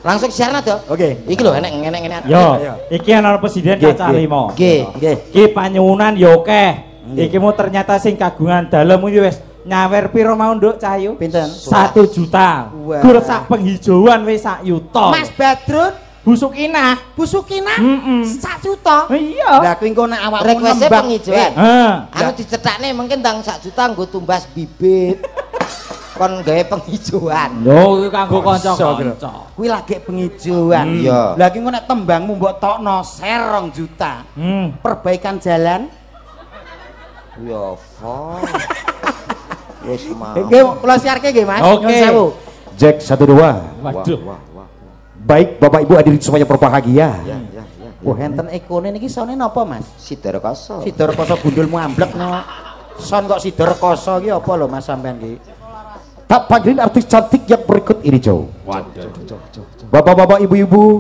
Speaker 5: Langsung siaran to.
Speaker 2: Oke.
Speaker 5: Iki lho enek ngene-ngene.
Speaker 3: yo, iki ana presiden cacah 5.
Speaker 5: Nggih.
Speaker 3: Iki panyuwunan yo akeh. Iki mu ternyata sing kagungan dalem iki wis nyawer piro mau nduk Cahyu?
Speaker 2: Pinten?
Speaker 3: 1 juta. Gur sak penghijauan wis sak yuta.
Speaker 2: Mas Badrun,
Speaker 3: Busukinah.
Speaker 2: 1 juta.
Speaker 3: Iya.
Speaker 2: Lah kuwi engko nek awakmu
Speaker 5: Request
Speaker 2: nembang
Speaker 5: penghijauan. Anu dicetakne mungkin ndang 1 juta nggo tumbas bibit. Kon gawe penghijauan.
Speaker 3: Lho, iki kanggo kanca-kanca.
Speaker 2: Kuwi lagi penghijauan.
Speaker 5: Iya.
Speaker 2: Lah ki engko nek tembangmu mbok tokno share 2 juta. Perbaikan jalan.
Speaker 5: Ya Allah. Wis mau.
Speaker 2: Nggih, kula siarke nggih Mas.
Speaker 3: Oke.
Speaker 2: Nyuwun sewu.
Speaker 6: Jack 1 2.
Speaker 3: Waduh.
Speaker 6: Baik Bapak Ibu hadirin semuanya berbahagia.
Speaker 5: Ya.
Speaker 2: Wah, enten ekone niki sone napa Mas?
Speaker 5: Sidar koso.
Speaker 2: Sidor koso gundulmu amblek no. Son kok sidor koso ki apa lho Mas sampean ki?
Speaker 6: Tak panggilin artis cantik yang berikut ini Joe. Bapak-bapak, ibu-ibu,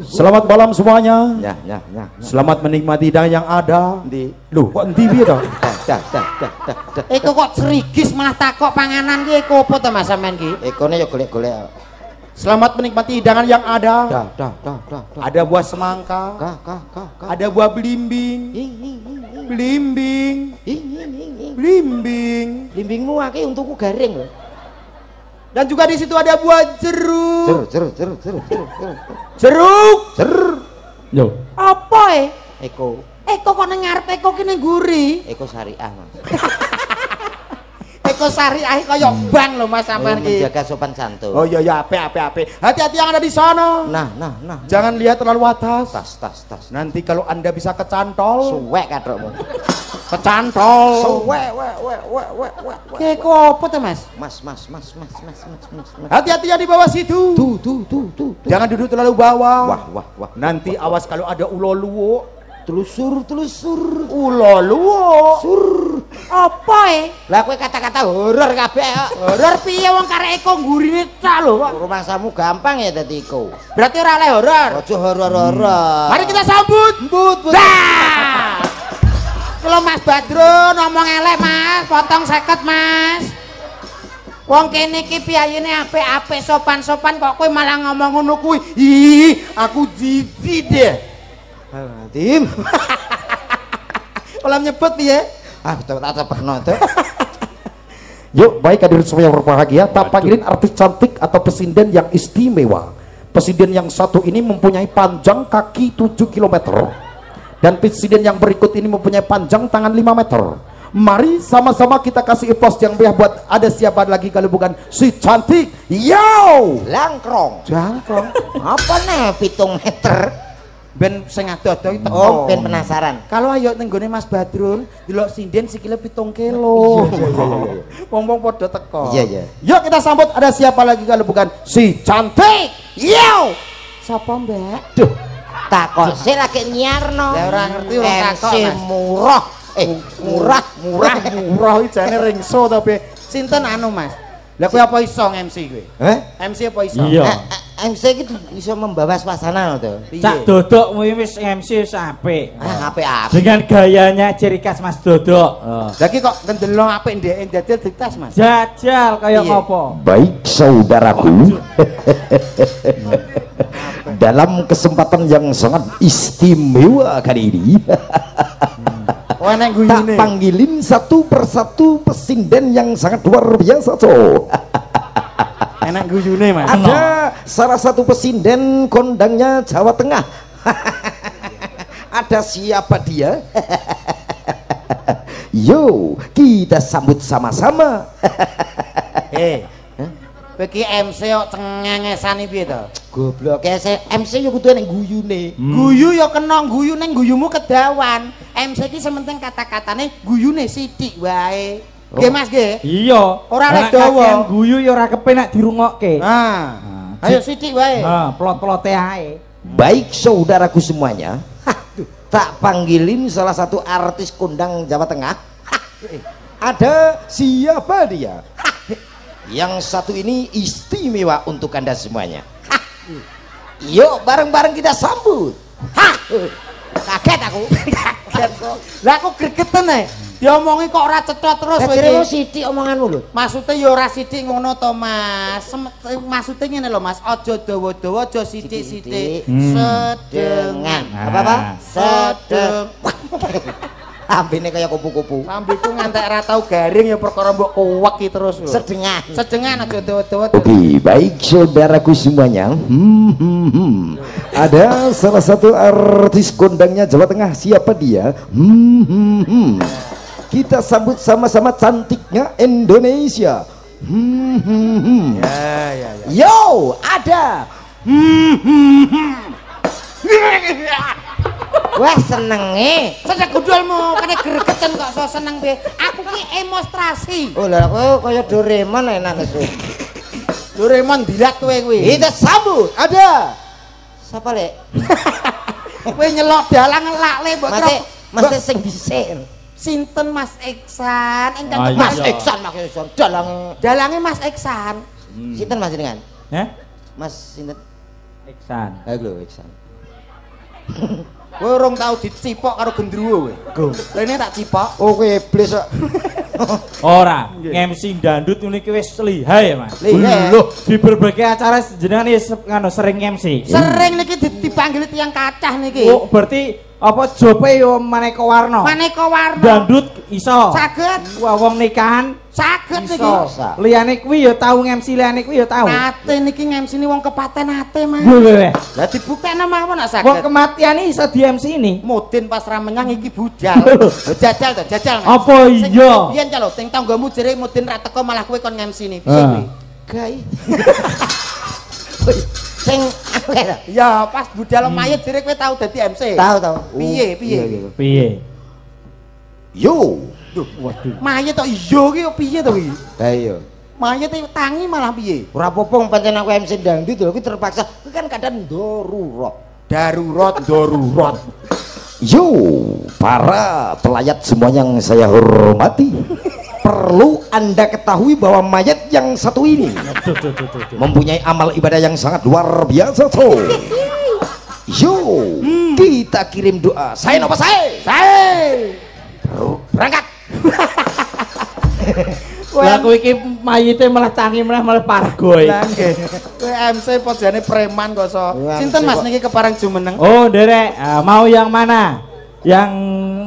Speaker 6: selamat malam semuanya.
Speaker 5: Ya.
Speaker 6: Selamat menikmati hidangan yang ada.
Speaker 5: Ndi?
Speaker 6: Loh, kok endi piye to?
Speaker 5: Dah.
Speaker 2: Eko kok cerigis malah takok panganan ki eko apa to Mas sampean ki?
Speaker 5: Ekone ya golek-golek.
Speaker 2: Selamat menikmati hidangan yang ada.
Speaker 5: Dah.
Speaker 2: Ada buah semangka,
Speaker 5: Kah.
Speaker 2: ada buah belimbing, belimbing,
Speaker 5: Limbingmu akeh untukku garing lho.
Speaker 2: dan juga di situ ada buah jeruk.
Speaker 5: Jeruk.
Speaker 3: Lho,
Speaker 2: Apa
Speaker 5: Eko
Speaker 2: Eko kok nang ngarep eko ki ning guri.
Speaker 5: Eko syariah Mas.
Speaker 2: Eko syariah kaya bank lho Mas sampean ki.
Speaker 5: Menjaga sopan santun.
Speaker 2: Oh iya apik. Hati-hati yang ada di sana.
Speaker 5: Nah.
Speaker 2: Jangan lihat terlalu atas.
Speaker 5: Tas.
Speaker 2: Nanti kalau Anda bisa kecantol,
Speaker 5: Suwek katrokmu.
Speaker 2: kecantol.
Speaker 5: Suwek.
Speaker 2: Eko apa tuh Mas?
Speaker 5: Mas.
Speaker 2: Hati-hati yang di bawah situ.
Speaker 5: Tuh.
Speaker 2: Jangan duduk terlalu bawah.
Speaker 5: Wah.
Speaker 2: Nanti awas kalau ada ulo luwo.
Speaker 5: Telusur.
Speaker 2: Ulo luwo. Apa
Speaker 5: Lah kowe kata-kata horor kabeh kok.
Speaker 2: Horor piye wong karek Eko gurine tak lho kok.
Speaker 5: Rumahmu gampang ya dadi Eko.
Speaker 2: Berarti ora oleh horor.
Speaker 5: Aja horor-horor.
Speaker 2: Mari kita sambut. Dah. Kalau Mas Badrun ngomong elek Mas, potong 50 Mas. Wong kene iki piyayene apik-apik sopan-sopan kok kowe malah ngomong ngono kuwi. Ih, aku jijik deh.
Speaker 5: Tim.
Speaker 2: Olah nyebut piye?
Speaker 5: Tak tebakno itu.
Speaker 6: Yuk, baik hadirin semuanya berbahagia. Tak panggilin artis cantik atau presiden yang istimewa. Presiden yang satu ini mempunyai panjang kaki 7 km. Dan presiden yang berikut ini mempunyai panjang tangan 5 meter. Mari sama-sama kita kasih applause yang meriah buat ada siapa lagi kalau bukan si cantik Yo
Speaker 5: Langkrong.
Speaker 6: Jangkrong.
Speaker 5: Apa nih 7 meter?
Speaker 2: ben sing ado-ado iki teko.
Speaker 5: Oh, ben penasaran.
Speaker 2: Kalau ayo ning gone Mas Badrun, delok sinden sikile 7 kilo. Iya. Wong-wong padha teko.
Speaker 5: Iya.
Speaker 2: Yuk kita sambut, ada siapa lagi kalau bukan si cantik. Yo. Sapa, Mbak?
Speaker 5: Duh. Takok sik lagi nyiarno.
Speaker 2: Ya ora ngerti ora takok.
Speaker 5: Murah.
Speaker 2: Murah iki jane ringso to, Be. Sinten anu, Mas? Lah kowe apa iso MC kowe? MC apa iso?
Speaker 3: Iya.
Speaker 5: MC iki iso membawa suasana to.
Speaker 3: Cak Dodok wis MC wis apik.
Speaker 5: Apik.
Speaker 3: Dengan gayanya ciri khas Mas Dodok.
Speaker 2: Lah iki kok ndelok apik ndek dadi ditas, Mas.
Speaker 3: Jajal kaya ngopo?
Speaker 6: Baik saudaraku. Dalam kesempatan yang sangat istimewa kali ini. Tak panggilin satu persatu pesinden yang sangat luar biasa, Cok.
Speaker 2: Enak guyune, Mas.
Speaker 6: Ada salah satu pesinden kondangnya Jawa Tengah. Ada siapa dia? Yo, kita sambut sama-sama.
Speaker 2: Iki MC kok cengengesani piye to?
Speaker 5: Goblok MC yo kudu ning guyune.
Speaker 2: Guyu yo kena guyu ning guyumu kedawan. MC iki sementing kata-katane guyune sithik wae. Nggih Mas nggih?
Speaker 3: Iya.
Speaker 2: Ora lek dawa.
Speaker 3: Guyu yo ora kepenak dirungokke.
Speaker 2: Ayo sithik wae.
Speaker 3: Plot-plote ae.
Speaker 6: Baik saudaraku semuanya. Tak panggilin salah satu artis kondang Jawa Tengah. Ada siapa dia? Yang satu ini istimewa untuk Anda semuanya. Yuk bareng-bareng kita sambut.
Speaker 5: Kaget aku.
Speaker 2: Lah aku gregeten ae. Diomongi kok ora cetha terus kowe
Speaker 5: iki. Sithik omonganmu lho.
Speaker 2: Maksude ya ora sithik ngono to, Mas. Maksude ngene lho, Mas. Aja dawa-dawa, aja sithik-sithik. Sedengan.
Speaker 5: Apa? Sedeng. Ambene kaya kupu-kupu.
Speaker 2: Lambeku ngantek ora tau garing ya perkara mbok kuwek terus lho. Sedengan aja dawa-dawa.
Speaker 6: Oke, baik saudaraku semuanya. Ada salah satu artis kondangnya Jawa Tengah. Siapa dia? Kita sambut sama-sama cantiknya Indonesia.
Speaker 2: Ya.
Speaker 6: Yo, ada.
Speaker 5: Wah senenge.
Speaker 2: Sedek gudulmu kene gregeten kok so seneng be. Aku ki demonstrasi.
Speaker 5: Oh lah kowe kaya Doraemon enak nesu.
Speaker 2: Doraemon dilat kowe kuwi.
Speaker 6: Kita sambut. Ada.
Speaker 5: Sapa lek?
Speaker 2: Kowe nyelok dalang ngelakle mbok terus.
Speaker 5: Mas sing dhisik.
Speaker 2: Sinten Mas Iksan?
Speaker 5: Mas Iksan maksudnya dalange Mas Iksan. Sinten Mas jenengan? Mas sinten?
Speaker 3: Iksan.
Speaker 5: Ha lho Iksan.
Speaker 2: Kowe urung tau dicipok karo gendruwo kowe. Rene tak cipok.
Speaker 5: Oh kowe iblis kok.
Speaker 3: Ora, MC dandut ngene iki wis lihai, Mas.
Speaker 2: Lho,
Speaker 3: di berbagai acara jenengan sering MC.
Speaker 2: Sering niki dipanggil tiyang kacah niki.
Speaker 3: Oh, berarti apa jope yo maneka warna.
Speaker 2: Maneka warna.
Speaker 3: Dandut iso.
Speaker 2: Saged.
Speaker 3: Wong nikahan
Speaker 2: saged niki.
Speaker 3: Liyane kuwi yo tau MC liyane kuwi yo tau.
Speaker 2: Nate niki MC-ne wong kepaten ate, Mas. Lah dibuktekno mawon nek saged.
Speaker 3: Wong kematian iso di MC ini.
Speaker 2: Mudin pas ra menyang iki budal. Jajal to, jajal. Mas.
Speaker 3: Apa iya?
Speaker 2: Piyen ca lho, sing tanggamu jere Mudin ra teko malah kowe kon MC-ne. Piye kuwi?
Speaker 5: Gai. Sing
Speaker 2: ya pas budal mayit jere kowe tau dadi MC.
Speaker 5: Tahu.
Speaker 2: Piye?
Speaker 6: Yo.
Speaker 3: Waduh.
Speaker 2: Mayit tok iya ki piye to iki?
Speaker 5: Ha iya.
Speaker 2: Mayit tangi malah piye?
Speaker 5: Ora apa-apa pancen aku MC dangdut lho, kuwi terpaksa. Kuwi kan keadaan darurat.
Speaker 6: Yo, para pelayat semua yang saya hormati. Perlu Anda ketahui bahwa mayat yang satu ini mempunyai amal ibadah yang sangat luar biasa, so. Yo, kita kirim doa. Saya napa saya? Berangkat.
Speaker 3: Lah kowe iki mayite malah tangi malah pargo iki.
Speaker 2: Lah nggih. Kowe MC pojane preman kok so. Sinten Mas niki kepareng jumeneng?
Speaker 3: Oh, Derek, mau yang mana? Yang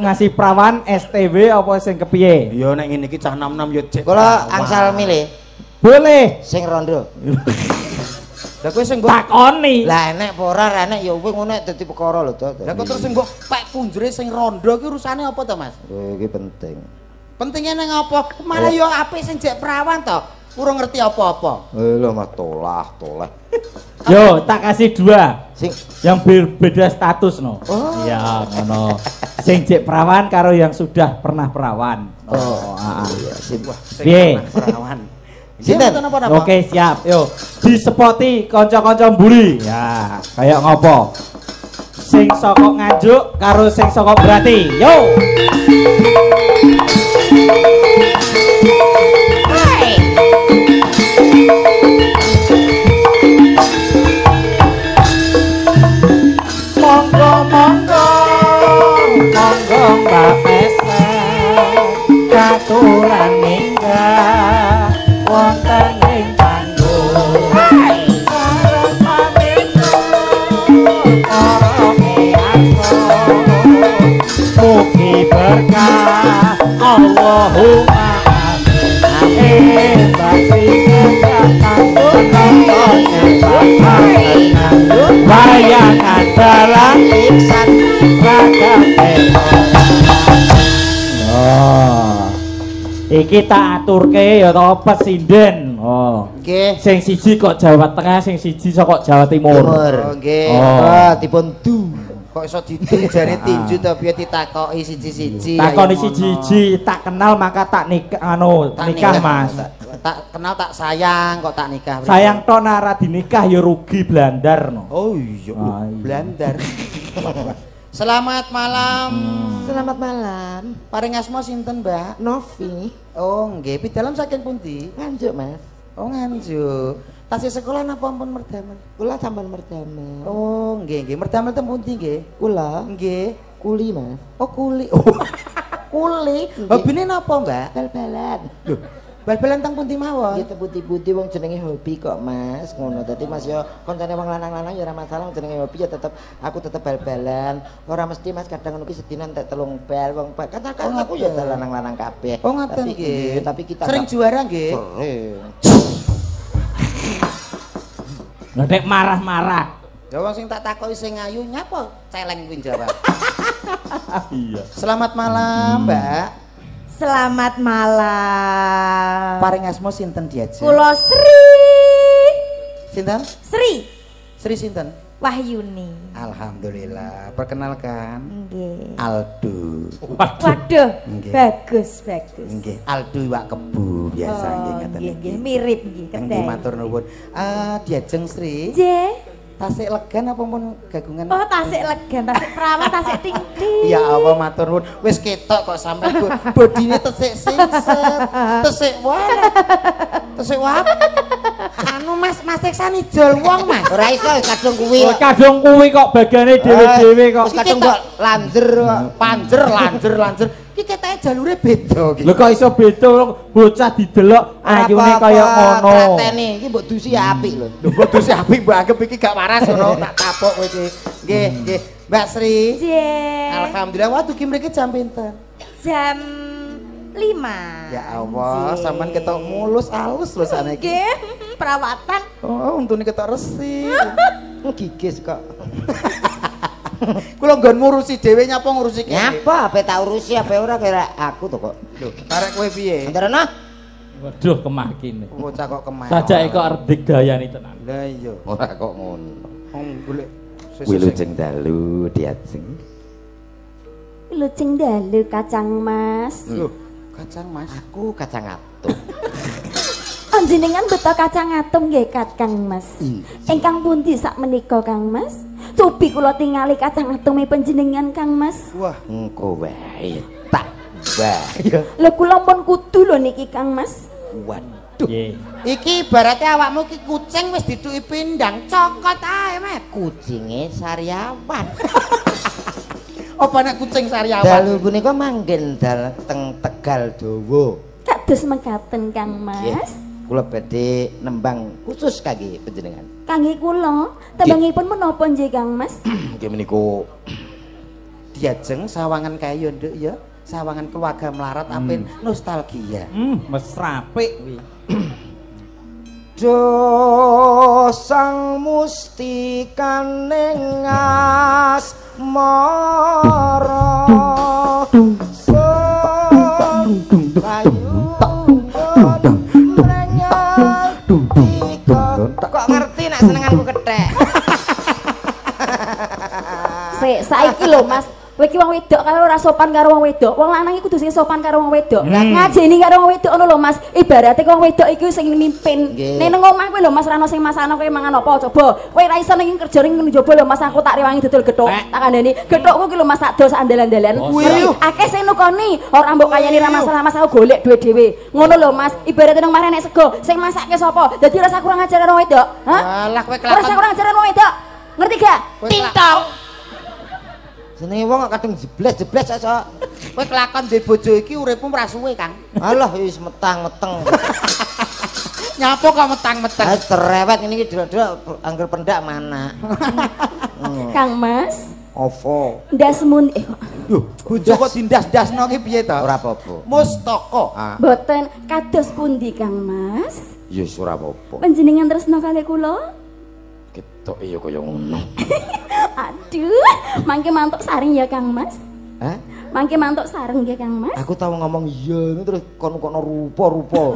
Speaker 3: ngasih perawan STB apa sing kepiye?
Speaker 2: Ya nek ngene iki cah 66 yo cek.
Speaker 5: Kula angsal milih.
Speaker 3: Boleh.
Speaker 5: Sing rondo.
Speaker 2: Lah kowe sing
Speaker 5: takoni. Lah enek apa ora enek ya kowe ngono dadi perkara lho, Dok.
Speaker 2: Lah kok terus sing mbok pek punjere sing rondo ki urusane apa to, Mas?
Speaker 6: Iki penting.
Speaker 2: Pentingnya nang apa? Malah yo apik sing jek perawan to. Kurang ngerti apa-apa.
Speaker 6: Lho Mas tolah.
Speaker 3: Yo, tak kasih 2.
Speaker 5: Sing
Speaker 3: yang beda status no. Oh. Iya, ngono. Sing jek perawan karo yang sudah pernah perawan.
Speaker 5: Oh, iya, sip.
Speaker 3: Piye?
Speaker 2: Perawan.
Speaker 5: Sinten?
Speaker 3: Oke, siap. Yo, disepoti kanca-kanca mburi. Ya, kayak ngopo? Sing saka Nganjuk karo sing saka Brati. Yo. Monggo Mbak Fesa katuran minggah wonten ing panggung sareng pamitra mugi berkah Allahumma amin bayangan dalam iksan raga iki tak aturke ya to pesinden. Oh.
Speaker 5: Nggih.
Speaker 3: Sing siji kok Jawa Tengah, sing siji kok Jawa Timur.
Speaker 5: Oh, nggih.
Speaker 3: Oh.
Speaker 5: Dipun du.
Speaker 2: Kok iso didu jare tinju to piye ditakoki siji-siji.
Speaker 3: Takoni siji-siji, tak kenal maka tak nikah nikah Mas.
Speaker 2: Tak kenal tak sayang kok tak nikah.
Speaker 3: Sayang to nara dinikah ya rugi blandar no.
Speaker 2: Oh iya, blandar. Selamat malam.
Speaker 5: Selamat malam.
Speaker 2: Paring asma sinten, Mbak?
Speaker 5: Novi.
Speaker 2: Oh, nggih. Pidalem saking pundi?
Speaker 5: Nganjuk, Mas.
Speaker 2: Oh, Nganjuk. Tasih sekolah napa ampun merdamel?
Speaker 5: Kula sampun merdamel.
Speaker 2: Oh, nggih, nggih. Merdamel teng pundi nggih?
Speaker 5: Kula
Speaker 2: Nggih.
Speaker 5: kuli, Mas.
Speaker 2: Oh, kuli. Oh. Kuli. Hobine napa, Mbak?
Speaker 5: Bal-balan.
Speaker 2: Loh, bal-balan teng pundi mawon?
Speaker 5: Nggih putih-putih wong jenenge hobi kok, Mas. Ngono. Dadi Mas yo koncane wong lanang-lanang ya ora masalah wong jenenge hobi ya tetep aku tetep bal-balan. Ora mesti Mas kadang ngono ki sedina entek 3 bal wong kan aku ya lanang-lanang kabeh.
Speaker 2: Oh, ngoten nggih.
Speaker 5: Tapi kita
Speaker 2: sering juara nggih.
Speaker 5: Sering.
Speaker 3: Nek marah-marah.
Speaker 2: Ya wong sing tak takoki sing ayu nyapa celeng kuwi jawab.
Speaker 3: Iya.
Speaker 2: Selamat malam, Mbak.
Speaker 7: Selamat malam.
Speaker 2: Paring asma sinten diajeng?
Speaker 7: Kula Sri.
Speaker 2: Sinten?
Speaker 7: Sri.
Speaker 2: Sri sinten?
Speaker 7: Wahyuni.
Speaker 2: Alhamdulillah. Perkenalkan.
Speaker 7: Nggih.
Speaker 2: Aldo.
Speaker 7: Waduh.
Speaker 2: Nggih.
Speaker 7: Bagus.
Speaker 2: Nggih. Aldo iwak kebu biasa nggih ngaten
Speaker 7: Nggih,
Speaker 2: iki.
Speaker 7: nggih, mirip nggih
Speaker 2: Nggih
Speaker 7: kedai.
Speaker 2: matur nuwun. Diajeng Sri.
Speaker 7: Nggih.
Speaker 2: Tasik legan apa pun gagungan?
Speaker 7: Oh, tasik legan, tasik perawan, tasik ting-ting.
Speaker 2: Ya Allah matur nuwun. Wis ketok kok sampe bodine tesik singset. Tesik wae. Tesik wae. Anu Mas Iksan ijol wong Mas.
Speaker 5: Ora iso kadung kuwi.
Speaker 3: Oh, kadung kuwi kok bagane dhewe-dhewe kok.
Speaker 5: Wis kadung kok lanjer
Speaker 2: Lanjer. Iki ketake jalure beda iki.
Speaker 3: Lho kok iso beda bocah didelok ayune kaya ngono.
Speaker 5: Trateni iki mbok dusi apik lho.
Speaker 2: Lho kok dusi apik mbok anggap iki gak waras ngono tak tapuk kowe iki. Nggih. Mbak Sri.
Speaker 7: Nggih.
Speaker 2: Alhamdulillah waktu ki mriki jam pinten?
Speaker 7: Jam 5.
Speaker 2: Ya Allah, sampean ketok mulus alus lho sakniki.
Speaker 7: Nggih, perawatan.
Speaker 2: Oh, untune ketok resik.
Speaker 5: Gigis kok.
Speaker 2: Kula nggon ngurusi dhewe nyapa ngurusi kene.
Speaker 5: Nyapa ape tak urusi ape ora kira aku to kok.
Speaker 2: Lho, karek kowe piye?
Speaker 5: Antarana
Speaker 3: Waduh kemah kene.
Speaker 2: Bocah kok kemah.
Speaker 3: Sajake kok redik gayane tenan.
Speaker 2: Lah iya.
Speaker 5: ora kok ngono.
Speaker 2: Wong golek
Speaker 6: Wilujeng dalu diajeng.
Speaker 1: Wilujeng dalu Kacang Mas.
Speaker 2: Lho, kacang Mas.
Speaker 5: Aku kacang atom.
Speaker 1: Panjenengan beto kacang atom nggih Kang Mas. Ingkang pundi sak menika Kang Mas? Cobi kula tingali kacang atome panjenengan Kang Mas.
Speaker 2: Wah,
Speaker 5: Engko wae tak bayar.
Speaker 1: Lha kula pun kudu lho niki Kang Mas.
Speaker 5: Waduh.
Speaker 3: Nggih.
Speaker 2: iki ibaratnya awakmu ki kucing wis dituki pindang, cokot ae, Mas.
Speaker 5: Kucinge sariawan.
Speaker 2: Apa nek kucing sariawan?
Speaker 5: Dalu punika manggen dal teng Tegal Dawa.
Speaker 1: Kados mekaten Kang Mas.
Speaker 5: Kula badhe nembang khusus kangge panjenengan.
Speaker 1: Kangge kula, tembangipun menapa nggih Kang Mas?
Speaker 5: Nggih menika
Speaker 2: Diajeng sawangan kayu nduk ya. Sawangan keluarga melarat apen nostalgia.
Speaker 3: Mesra apik kuwi.
Speaker 5: Do sang mustikaning asmara Kok ngerti nek senenganku kethek.
Speaker 1: Saiki lho Mas, kowe iki wong wedok karo ora sopan karo wong wedok. Wong lanang iki kudu sing sopan karo wong wedok. Ngajeni karo wong wedok ngono lho Mas. Ibarate wong wedok iki sing mimpin. Nek nang omah kowe lho Mas ra ono sing masakno kowe mangan apa coba. Kowe ra iso ning kerja ning njaba lho Mas, aku tak rewangi dodol gethuk. Tak kandhani gethukku ki lho Mas tak dos andalan-andalan. Akeh sing nukoni, ora mbok kayani ra masalah Mas, aku golek duwe dhewe. Ngono lho Mas, ibarate nang mare nek sego, sing masake sapa? Dadi rasa kurang ajar karo wong wedok. Hah?
Speaker 2: Alah kowe kelakon.
Speaker 1: Rasa kurang ajar karo wong wedok. Ngerti gak?
Speaker 7: Tintong.
Speaker 5: Jenenge wong kok kadung jebles-jebles iso.
Speaker 2: Kowe kelakon duwe bojo iki uripmu ora suwe, Kang.
Speaker 5: Alah wis metang-meteng.
Speaker 2: Nyapa kok metang-meteng?
Speaker 5: Ah cerewet ngene iki dra-dra angger pendak mana.
Speaker 1: Kang Mas.
Speaker 5: Ovo.
Speaker 1: Ndasmun
Speaker 2: Lho, bojo kok dindas-dasno ki piye to?
Speaker 5: Ora apa-apa.
Speaker 2: Mustaka.
Speaker 1: Mboten kados pundi Kang Mas?
Speaker 5: Ya wis ora apa-apa.
Speaker 1: Panjenengan tresno kalih kula?
Speaker 5: Ketok ya kaya ngono.
Speaker 1: Aduh, mangke mantuk saring ya Kang Mas.
Speaker 5: Hah?
Speaker 1: Mangke mantuk sareng nggih Kang Mas.
Speaker 5: Aku tau ngomong iya terus kono-kono rupa-rupa.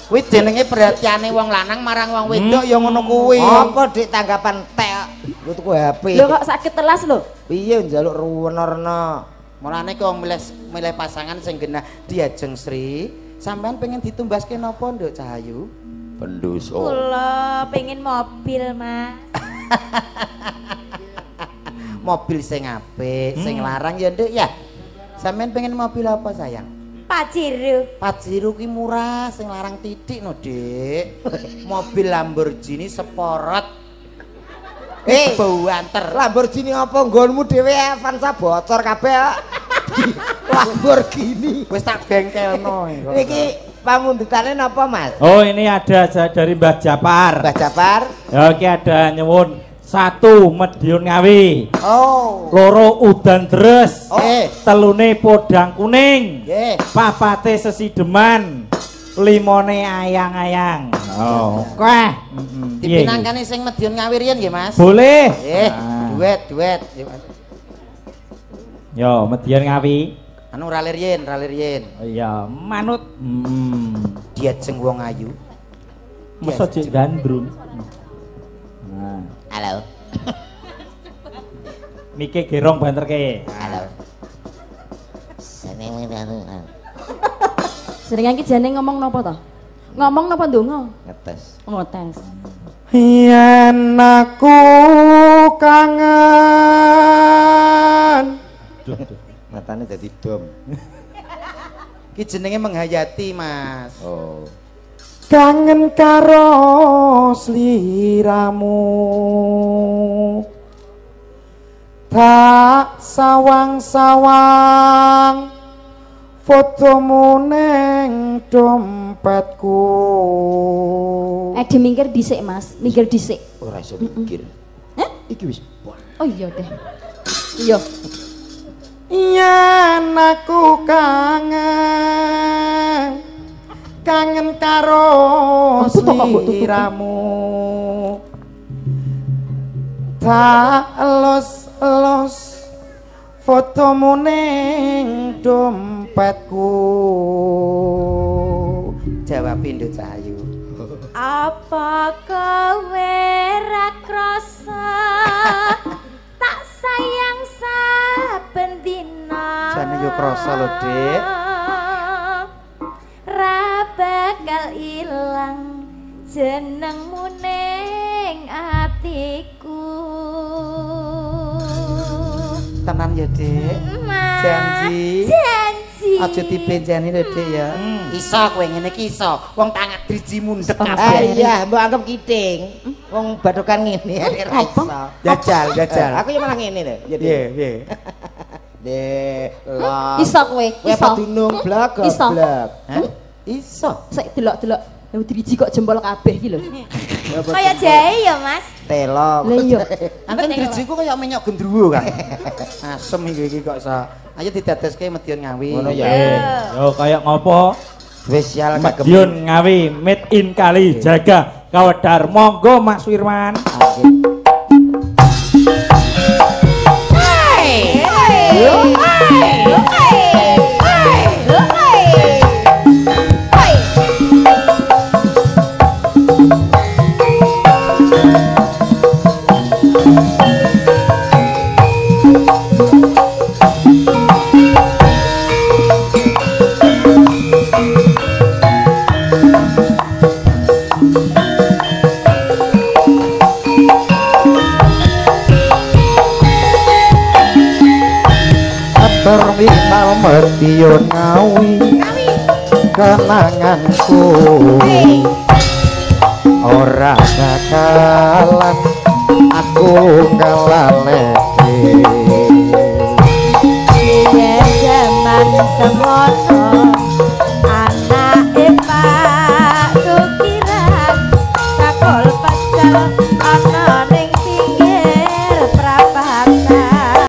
Speaker 2: Kuwi jenenge perhatiane wong lanang marang wong wedok ya ngono kuwi.
Speaker 5: Apa dik tanggapan tek lu tuku HP.
Speaker 1: Lho kok sakit telas lho.
Speaker 5: Piye njaluk ruwena-rena.
Speaker 2: Mulane kok milih pasangan sing genah Diajeng Sri. Sampean pengen ditumbaske napa, Nduk Cahayu?
Speaker 5: Pendosa.
Speaker 7: Kula pengen mobil, Mas.
Speaker 2: Mobil sing apik, sing larang ya, Nduk ya. Sampean pengen mobil apa, sayang?
Speaker 7: Pajero.
Speaker 2: Pajero ki murah, sing larang titik no, Dik. Mobil Lamborghini Sport. Bau anter.
Speaker 5: Lamborghini apa nggonmu dhewe Avanza bocor kabeh. Lamborghini.
Speaker 2: Wis tak bengkelno
Speaker 5: iki. Pamundutane napa, Mas?
Speaker 3: Oh, ini ada dari Mbah Japar.
Speaker 5: Mbah Japar.
Speaker 3: Ya, iki ada nyuwun 1 Medion Ngawi.
Speaker 5: Oh.
Speaker 3: 2 udan deres.
Speaker 5: Oh.
Speaker 3: 3 podang kuning.
Speaker 5: Nggih.
Speaker 3: 4 sesideman. 5 ayang-ayang. Oh, oke.
Speaker 2: Dipinangkani sing Medion Ngawi riyen nggih, Mas?
Speaker 3: Boleh.
Speaker 2: Duet.
Speaker 3: Yo, Medion Ngawi.
Speaker 2: Anu ralir yen.
Speaker 3: Iya, manut.
Speaker 2: Diajeng wong ayu.
Speaker 3: Masa cek gandrung. Nah.
Speaker 5: Halo.
Speaker 3: Niki gerong banterke.
Speaker 5: Halo.
Speaker 1: Jenengan iki jane ngomong napa to? Ngomong napa ndonga?
Speaker 5: Ngetes.
Speaker 1: Ngetes.
Speaker 6: Yen aku kangen.
Speaker 5: Matane dadi dom.
Speaker 2: Ki jenenge menghayati, Mas.
Speaker 5: Oh.
Speaker 6: Kangen karo sliramu. Tak sawang-sawang fotomu ning dompetku.
Speaker 1: Minggir dhisik, Mas. Minggir dhisik.
Speaker 5: Ora iso mikir. Iki wis.
Speaker 1: Oh iya deh. Iya.
Speaker 6: Yen aku kangen karo sliramu. Tak los fotomu ning dompetku.
Speaker 2: Jawab Nduk Cahayu.
Speaker 7: Apa kowe ra krasa tak sayang saben dina.
Speaker 2: Jane yo krasa lho, Dik.
Speaker 7: Ra bakal ilang jenengmu ning atiku.
Speaker 2: Tenan ya, Dik.
Speaker 7: Mas,
Speaker 2: Janji. Aja dibenjani lho, Dik ya. Iso kowe ngene iki iso. Wong tangan driji mundhek kabeh.
Speaker 5: Iya, mbok anggap kiting. Wong badokan ngene ora iso.
Speaker 2: Jajal.
Speaker 5: Aku yo malah ngene lho.
Speaker 2: Piye.
Speaker 1: Iso kowe, iso.
Speaker 5: Dunung blak.
Speaker 2: Hah? Iso.
Speaker 1: Sik delok-delok. Lha driji kok jempol kabeh iki lho.
Speaker 7: Kaya jahe ya, Mas.
Speaker 5: Telo.
Speaker 1: Lah iya.
Speaker 2: Anten drijiku kaya menyok gendruwo kan. Asem iki kok iso. Ayo didadeske Medion Ngawi.
Speaker 5: Ngono ya.
Speaker 3: Yo kayak ngopo?
Speaker 5: Spesial kagem.
Speaker 3: Medion Ngawi made in Kali Jaga Kawedar. Monggo Mas Firman.
Speaker 6: terminal Madiun Ngawi kenanganku ora bakalan aku ngalaleke
Speaker 7: yen jaman semua